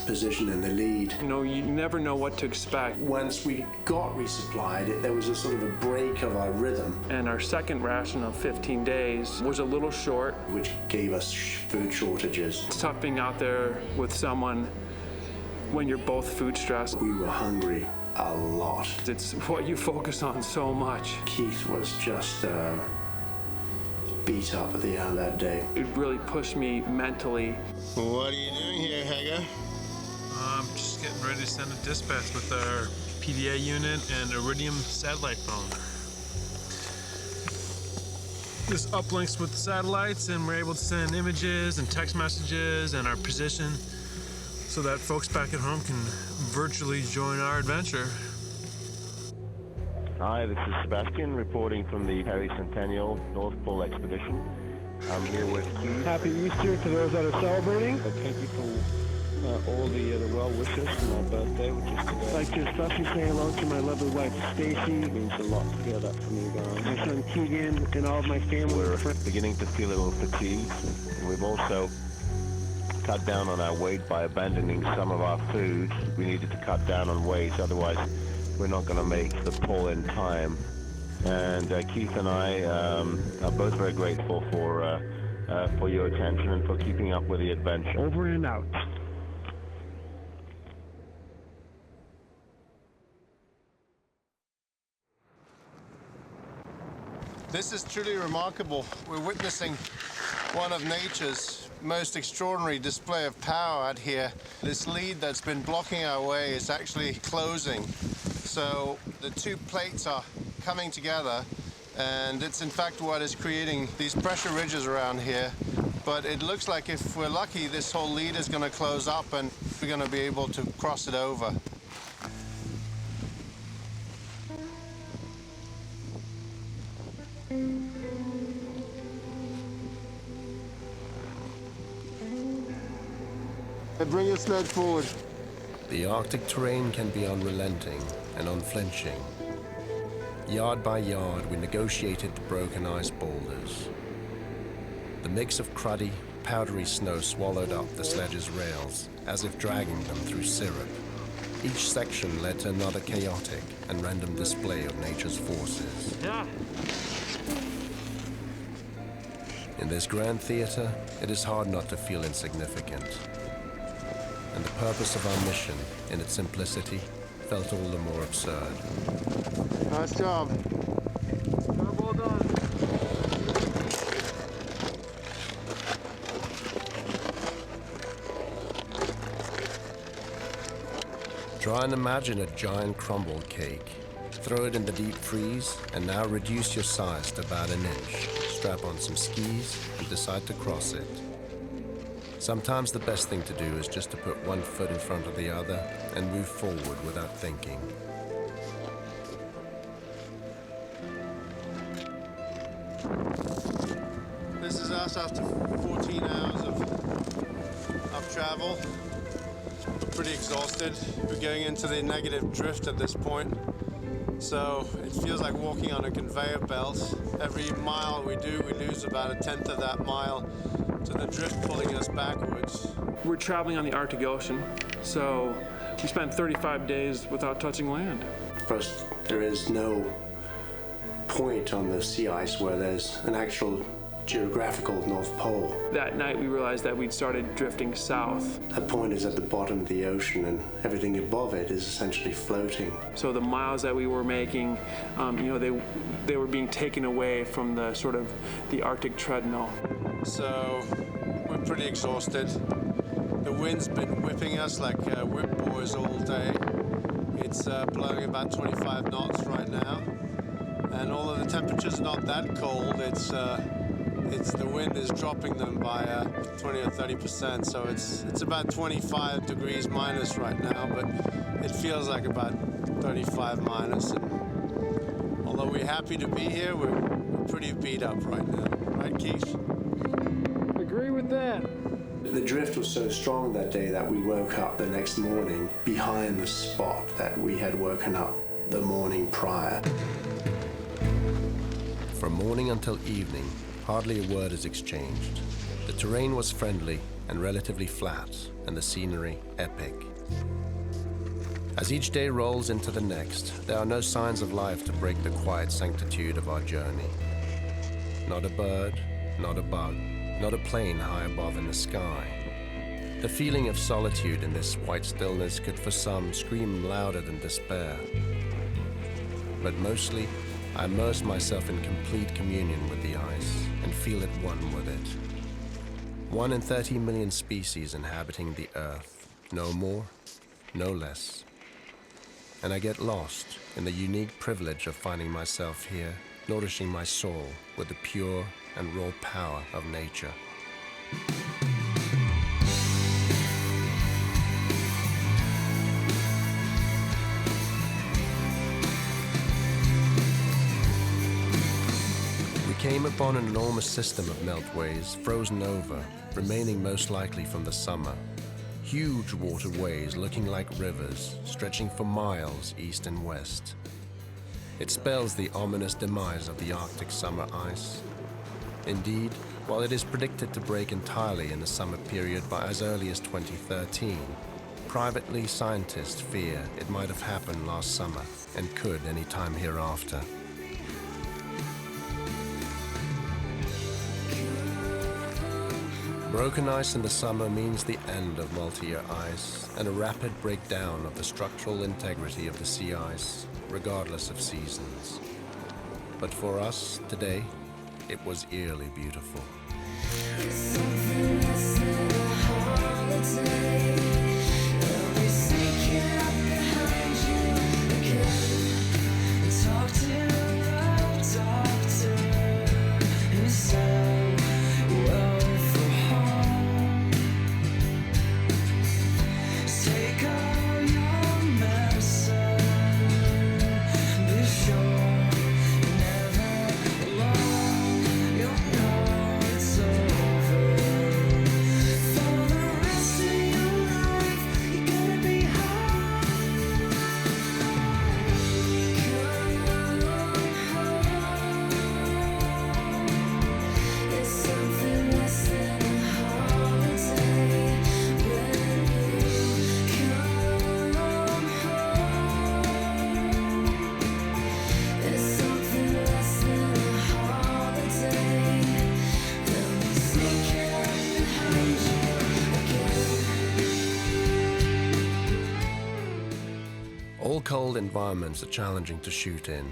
position in the lead. You know, you never know what to expect. Once we got resupplied, there was a sort of a break of our rhythm. And our second ration of 15 days was a little short. Which gave us food shortages. It's tough being out there with someone when you're both food stressed. We were hungry a lot. It's what you focus on so much. Keith was just beat up at the end of that day. It really pushed me mentally. What are you doing here, Hager? I'm just getting ready to send a dispatch with our PDA unit and Iridium satellite phone. This uplinks with the satellites, and we're able to send images and text messages and our position so that folks back at home can virtually join our adventure. Hi, this is Sebastian reporting from the Harry Centennial North Pole Expedition. I'm here with Keith. Happy Easter to those that are celebrating. Thank you for all the well wishes for my birthday, which is today. I'd like to especially say hello to my lovely wife, Stacy. It means a lot to hear that from you guys. My son Keegan and all of my family. We're beginning to feel a little fatigued. We've also cut down on our weight by abandoning some of our food. We needed to cut down on weight, otherwise we're not going to make the pull in time. And Keith and I are both very grateful for your attention and for keeping up with the adventure. Over and out. This is truly remarkable. We're witnessing one of nature's most extraordinary display of power out here. This lead that's been blocking our way is actually closing. So the two plates are coming together, and it's in fact what is creating these pressure ridges around here. But it looks like if we're lucky, this whole lead is going to close up and we're going to be able to cross it over. Bring your sled forward. The Arctic terrain can be unrelenting and unflinching. Yard by yard, we negotiated the broken ice boulders. The mix of cruddy, powdery snow swallowed up the sledge's rails, as if dragging them through syrup. Each section led to another chaotic and random display of nature's forces. Yeah. In this grand theater, it is hard not to feel insignificant. And the purpose of our mission, in its simplicity, felt all the more absurd. Nice job. Well done. Try and imagine a giant crumbled cake. Throw it in the deep freeze, and now reduce your size to about an inch. Strap on some skis, and decide to cross it. Sometimes the best thing to do is just to put one foot in front of the other and move forward without thinking. This is us after 14 hours of travel. We're pretty exhausted. We're going into the negative drift at this point. So it feels like walking on a conveyor belt. Every mile we do, we lose about a tenth of that mile to the drift pulling us backwards. We're traveling on the Arctic Ocean, so we spent 35 days without touching land. First, there is no point on the sea ice where there's an actual geographical North Pole. That night we realized that we'd started drifting south. That point is at the bottom of the ocean, and everything above it is essentially floating. So the miles that we were making, they were being taken away from the sort of the Arctic treadmill. So we're pretty exhausted. The wind's been whipping us like whip boys all day. It's blowing about 25 knots right now. And although the temperature's not that cold, it's the wind is dropping them by 20 or 30%. So it's about 25 degrees minus right now, but it feels like about 35 minus. And although we're happy to be here, we're pretty beat up right now. Right, Keith? Agree with that. The drift was so strong that day that we woke up the next morning behind the spot that we had woken up the morning prior. From morning until evening, hardly a word is exchanged. The terrain was friendly and relatively flat, and the scenery epic. As each day rolls into the next, there are no signs of life to break the quiet sanctitude of our journey. Not a bird, not a bug, not a plane high above in the sky. The feeling of solitude in this white stillness could for some scream louder than despair. But mostly, I immerse myself in complete communion with the ice and feel at one with it. 1 in 30 million species inhabiting the Earth, no more, no less. And I get lost in the unique privilege of finding myself here, nourishing my soul with the pure and raw power of nature. We came upon an enormous system of meltways frozen over, remaining most likely from the summer. Huge waterways looking like rivers, stretching for miles east and west. It spells the ominous demise of the Arctic summer ice. Indeed, while it is predicted to break entirely in the summer period by as early as 2013, privately scientists fear it might have happened last summer and could any time hereafter. Broken ice in the summer means the end of multi-year ice and a rapid breakdown of the structural integrity of the sea ice, regardless of seasons. But for us, today, it was eerily beautiful. All cold environments are challenging to shoot in.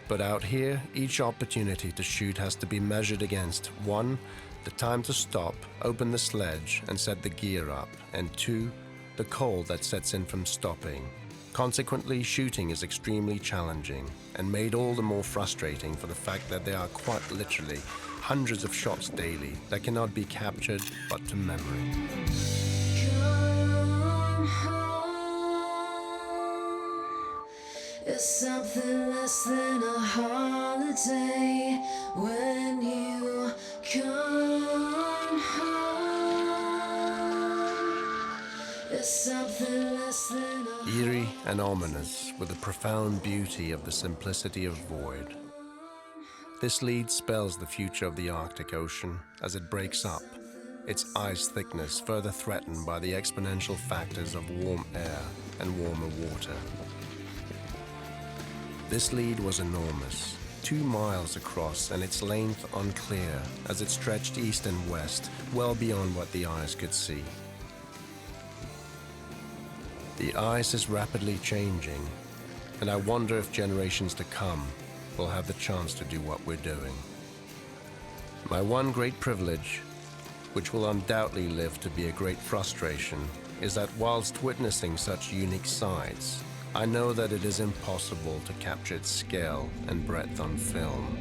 But out here, each opportunity to shoot has to be measured against 1, the time to stop, open the sledge, and set the gear up, and 2, the cold that sets in from stopping. Consequently, shooting is extremely challenging, and made all the more frustrating for the fact that there are quite literally hundreds of shots daily that cannot be captured but to memory. It's something less than a holiday when you come home. It's something less than a Eerie and ominous, with the profound beauty of the simplicity of void. This lead spells the future of the Arctic Ocean as it breaks up, its ice thickness further threatened by the exponential factors of warm air and warmer water. This lead was enormous, 2 miles across and its length unclear as it stretched east and west, well beyond what the eyes could see. The ice is rapidly changing, and I wonder if generations to come will have the chance to do what we're doing. My one great privilege, which will undoubtedly live to be a great frustration, is that whilst witnessing such unique sights, I know that it is impossible to capture its scale and breadth on film.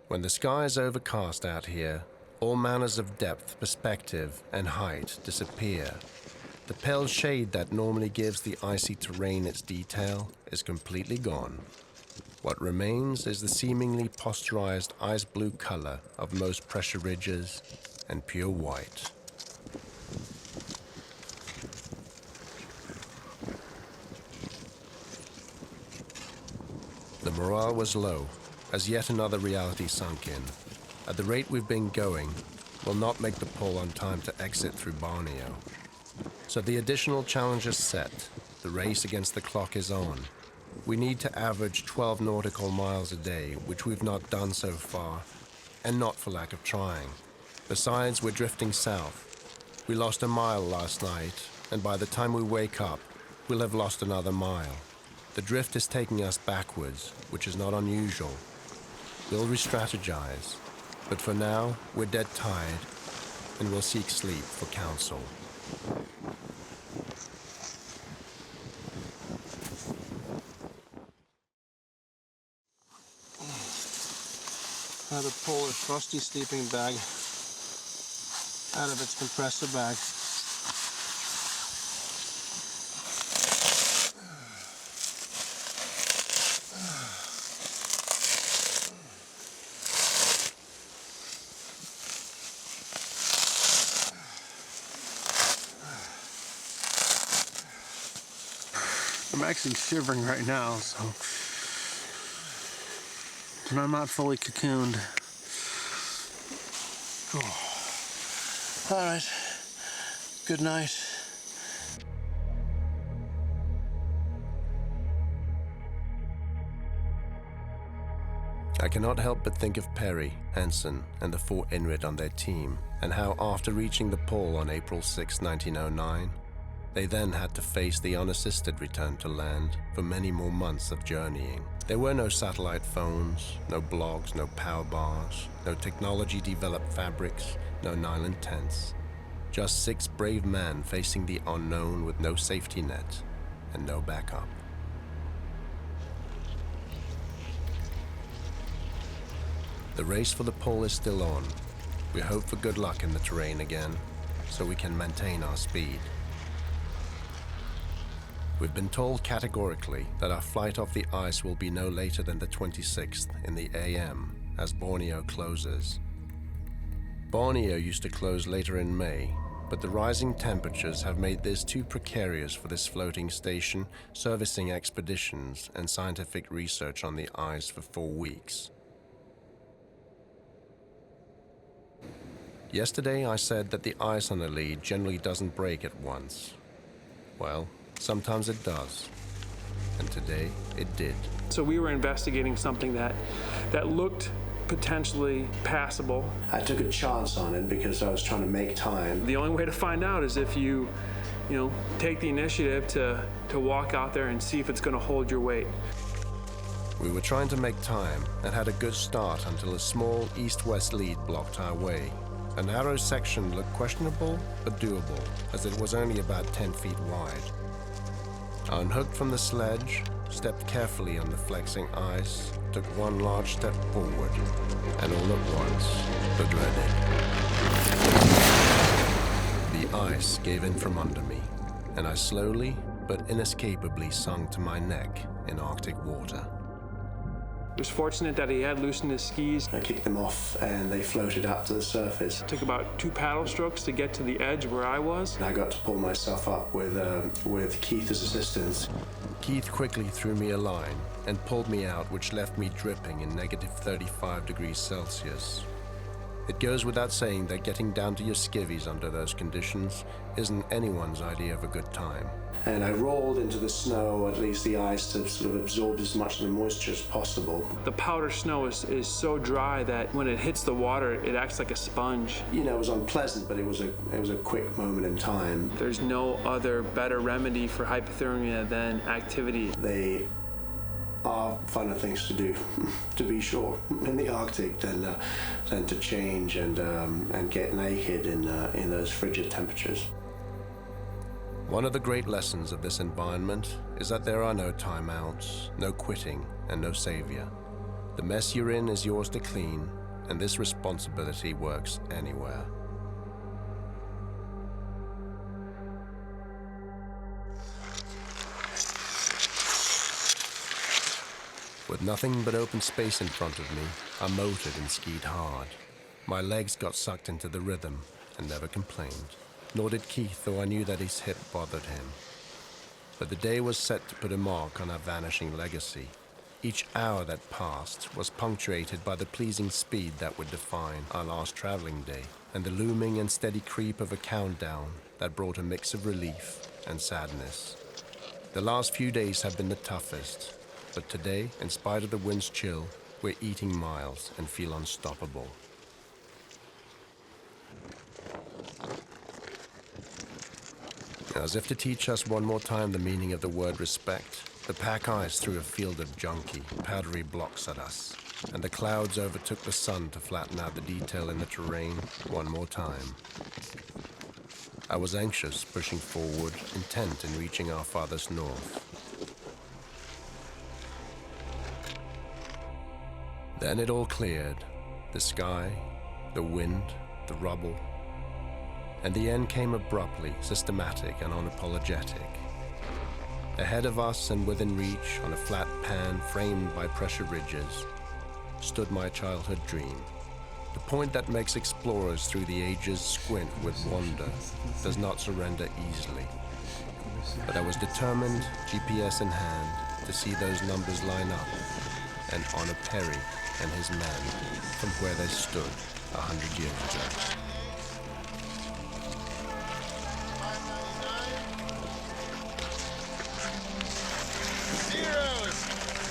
When the sky is overcast out here, all manners of depth, perspective, and height disappear. The pale shade that normally gives the icy terrain its detail is completely gone. What remains is the seemingly posturized ice blue color of most pressure ridges and pure white. The morale was low as yet another reality sunk in. At the rate we've been going, we'll not make the pole on time to exit through Borneo. So the additional challenge is set. The race against the clock is on. We need to average 12 nautical miles a day, which we've not done so far, and not for lack of trying. Besides, we're drifting south. We lost a mile last night, and by the time we wake up, we'll have lost another mile. The drift is taking us backwards, which is not unusual. We'll re-strategize, but for now, we're dead tired, and we'll seek sleep for counsel. I had to pull a trusty sleeping bag out of its compressor bag. I'm actually shivering right now, so and I'm not fully cocooned. Oh. All right. Good night. I cannot help but think of Perry, Hansen, and the 4 Inuit on their team, and how after reaching the pole on April 6, 1909, they then had to face the unassisted return to land for many more months of journeying. There were no satellite phones, no blogs, no power bars, no technology-developed fabrics, no nylon tents. Just 6 brave men facing the unknown with no safety net and no backup. The race for the pole is still on. We hope for good luck in the terrain again, so we can maintain our speed. We've been told categorically that our flight off the ice will be no later than the 26th in the AM, as Borneo closes. Borneo used to close later in May, but the rising temperatures have made this too precarious for this floating station, servicing expeditions and scientific research on the ice for 4 weeks. Yesterday I said that the ice on the lead generally doesn't break at once. Well, sometimes it does, and today it did. So we were investigating something that looked potentially passable. I took a chance on it because I was trying to make time. The only way to find out is if you take the initiative to walk out there and see if it's going to hold your weight. We were trying to make time and had a good start until a small east-west lead blocked our way. A narrow section looked questionable but doable, as it was only about 10 feet wide. I unhooked from the sledge, stepped carefully on the flexing ice, took one large step forward, and all at once, the dreaded. The ice gave in from under me, and I slowly but inescapably sunk to my neck in Arctic water. It was fortunate that he had loosened his skis. I kicked them off and they floated up to the surface. It took about 2 paddle strokes to get to the edge where I was. And I got to pull myself up with Keith as assistance. Keith quickly threw me a line and pulled me out, which left me dripping in negative 35 degrees Celsius. It goes without saying that getting down to your skivvies under those conditions isn't anyone's idea of a good time. And I rolled into the snow, at least the ice, to sort of absorb as much of the moisture as possible. The powder snow is so dry that when it hits the water, it acts like a sponge. You know, it was unpleasant, but it was a quick moment in time. There's no other better remedy for hypothermia than activity. They are funner things to do, to be sure, in the Arctic than to change and get naked in those frigid temperatures. One of the great lessons of this environment is that there are no timeouts, no quitting, and no savior. The mess you're in is yours to clean, and this responsibility works anywhere. With nothing but open space in front of me, I motored and skied hard. My legs got sucked into the rhythm and never complained. Nor did Keith, though I knew that his hip bothered him. But the day was set to put a mark on our vanishing legacy. Each hour that passed was punctuated by the pleasing speed that would define our last traveling day, and the looming and steady creep of a countdown that brought a mix of relief and sadness. The last few days have been the toughest, but today, in spite of the wind's chill, we're eating miles and feel unstoppable. As if to teach us one more time the meaning of the word respect, the pack ice threw a field of junky, powdery blocks at us, and the clouds overtook the sun to flatten out the detail in the terrain one more time. I was anxious, pushing forward, intent in reaching our farthest north. Then it all cleared. The sky, the wind, the rubble. And the end came abruptly, systematic and unapologetic. Ahead of us and within reach, on a flat pan framed by pressure ridges, stood my childhood dream. The point that makes explorers through the ages squint with wonder does not surrender easily. But I was determined, GPS in hand, to see those numbers line up and honor Perry and his men from where they stood 100 years ago.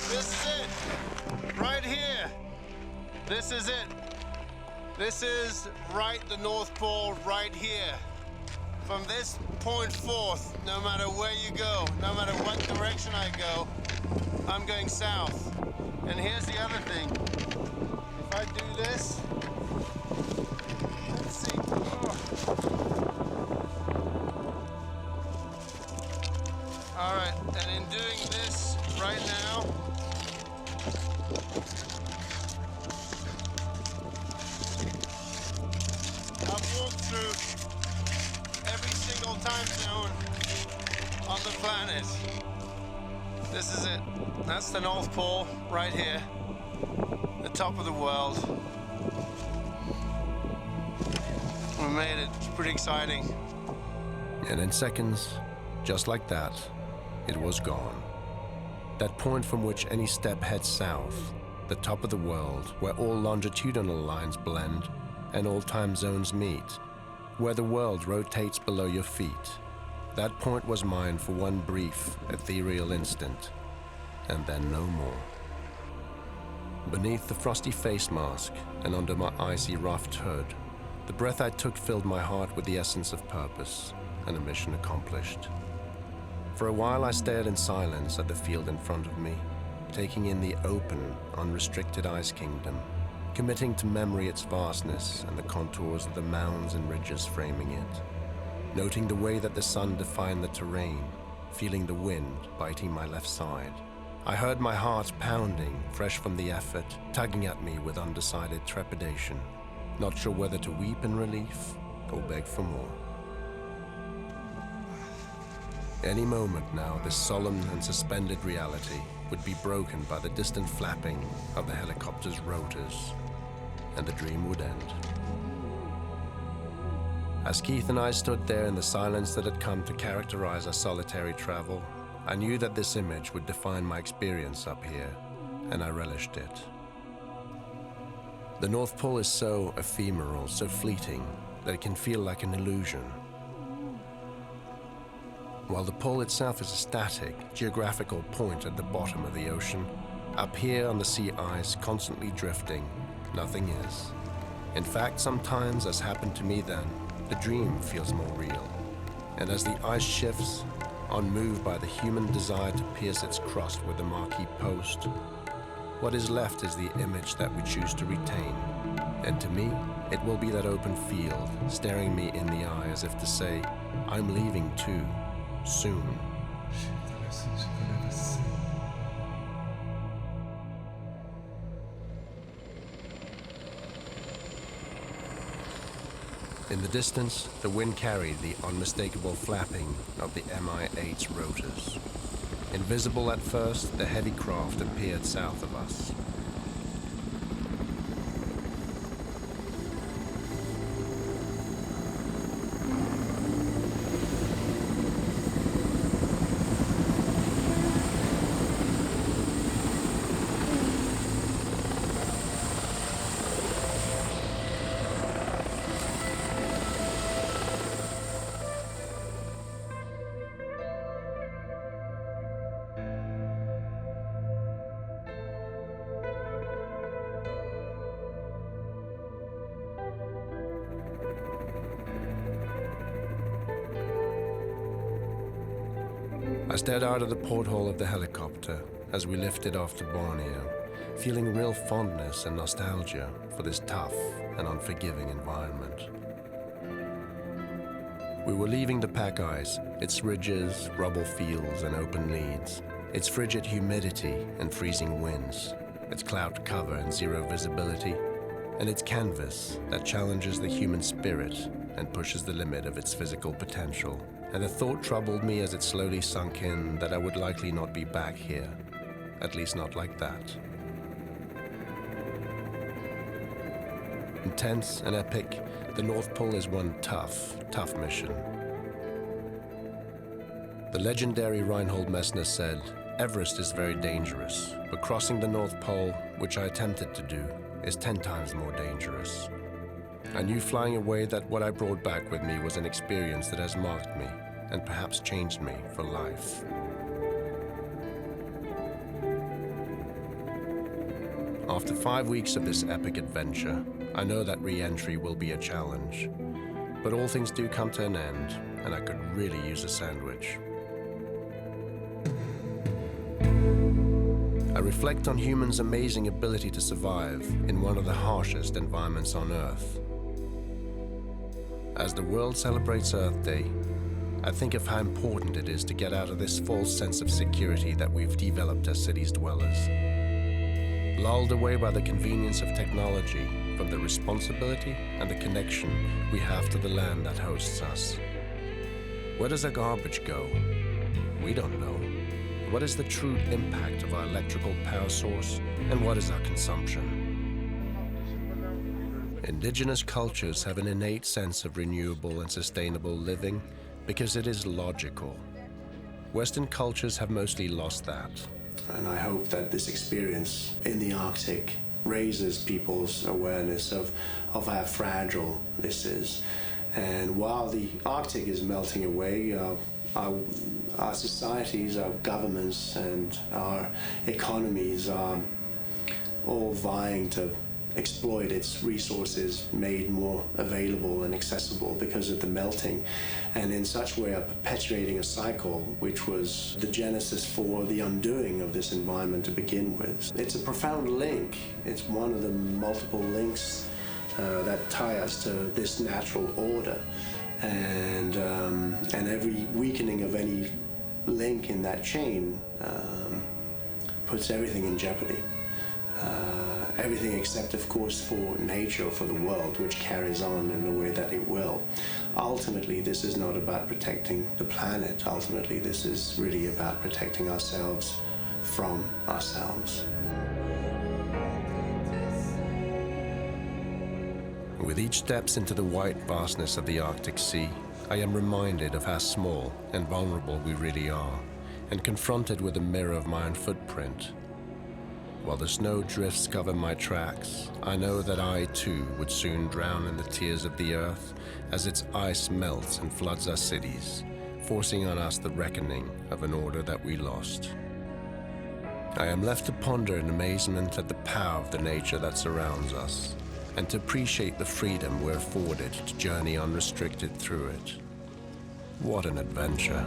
This is it, right here. This is it. This is right the North Pole, right here. From this point forth, no matter where you go, no matter what direction I go, I'm going south. And here's the other thing. If I do this, let's see. All right, and in doing this right now, I've walked through every single time zone on the planet. This is it. That's the North Pole right here. The top of the world. We made it. It's pretty exciting. And in seconds, just like that, it was gone. That point from which any step heads south, the top of the world, where all longitudinal lines blend and all time zones meet, where the world rotates below your feet. That point was mine for one brief, ethereal instant, and then no more. Beneath the frosty face mask and under my icy roughed hood, the breath I took filled my heart with the essence of purpose and a mission accomplished. For a while I stared in silence at the field in front of me, taking in the open, unrestricted ice kingdom, committing to memory its vastness and the contours of the mounds and ridges framing it, noting the way that the sun defined the terrain, feeling the wind biting my left side. I heard my heart pounding, fresh from the effort, tugging at me with undecided trepidation, not sure whether to weep in relief or beg for more. Any moment now, this solemn and suspended reality would be broken by the distant flapping of the helicopter's rotors, and the dream would end. As Keith and I stood there in the silence that had come to characterize our solitary travel, I knew that this image would define my experience up here, and I relished it. The North Pole is so ephemeral, so fleeting, that it can feel like an illusion. While the pole itself is a static, geographical point at the bottom of the ocean, up here on the sea ice, constantly drifting, nothing is. In fact, sometimes, as happened to me then, the dream feels more real. And as the ice shifts, unmoved by the human desire to pierce its crust with a marquee post. What is left is the image that we choose to retain. And to me, it will be that open field, staring me in the eye as if to say, I'm leaving too, soon. In the distance, the wind carried the unmistakable flapping of the Mi-8's rotors. Invisible at first, the heavy craft appeared south of us. I stared out of the porthole of the helicopter as we lifted off to Borneo, feeling real fondness and nostalgia for this tough and unforgiving environment. We were leaving the pack ice, its ridges, rubble fields, and open leads, its frigid humidity and freezing winds, its cloud cover and zero visibility, and its canvas that challenges the human spirit and pushes the limit of its physical potential. And the thought troubled me as it slowly sunk in that I would likely not be back here, at least not like that. Intense and epic, the North Pole is one tough mission. The legendary Reinhold Messner said, Everest is very dangerous, but crossing the North Pole, which I attempted to do, is 10 times more dangerous. I knew flying away that what I brought back with me was an experience that has marked me and perhaps changed me for life. After 5 weeks of this epic adventure, I know that re-entry will be a challenge. But all things do come to an end, and I could really use a sandwich. I reflect on humans' amazing ability to survive in one of the harshest environments on Earth. As the world celebrates Earth Day, I think of how important it is to get out of this false sense of security that we've developed as cities dwellers. Lulled away by the convenience of technology, from the responsibility and the connection we have to the land that hosts us. Where does our garbage go? We don't know. What is the true impact of our electrical power source, and what is our consumption? Indigenous cultures have an innate sense of renewable and sustainable living because it is logical. Western cultures have mostly lost that. And I hope that this experience in the Arctic raises people's awareness of how fragile this is. And while the Arctic is melting away, our societies, our governments, and our economies are all vying to exploit its resources made more available and accessible because of the melting, and in such way are perpetuating a cycle which was the genesis for the undoing of this environment to begin with. It's a profound link. It's one of the multiple links that tie us to this natural order, and every weakening of any link in that chain puts everything in jeopardy. Everything except, of course, for nature, for the world, which carries on in the way that it will. Ultimately, this is not about protecting the planet. Ultimately, this is really about protecting ourselves from ourselves. With each step into the white vastness of the Arctic Sea, I am reminded of how small and vulnerable we really are, and confronted with the mirror of my own footprint. While the snow drifts cover my tracks, I know that I too would soon drown in the tears of the earth as its ice melts and floods our cities, forcing on us the reckoning of an order that we lost. I am left to ponder in amazement at the power of the nature that surrounds us, and to appreciate the freedom we're afforded to journey unrestricted through it. What an adventure.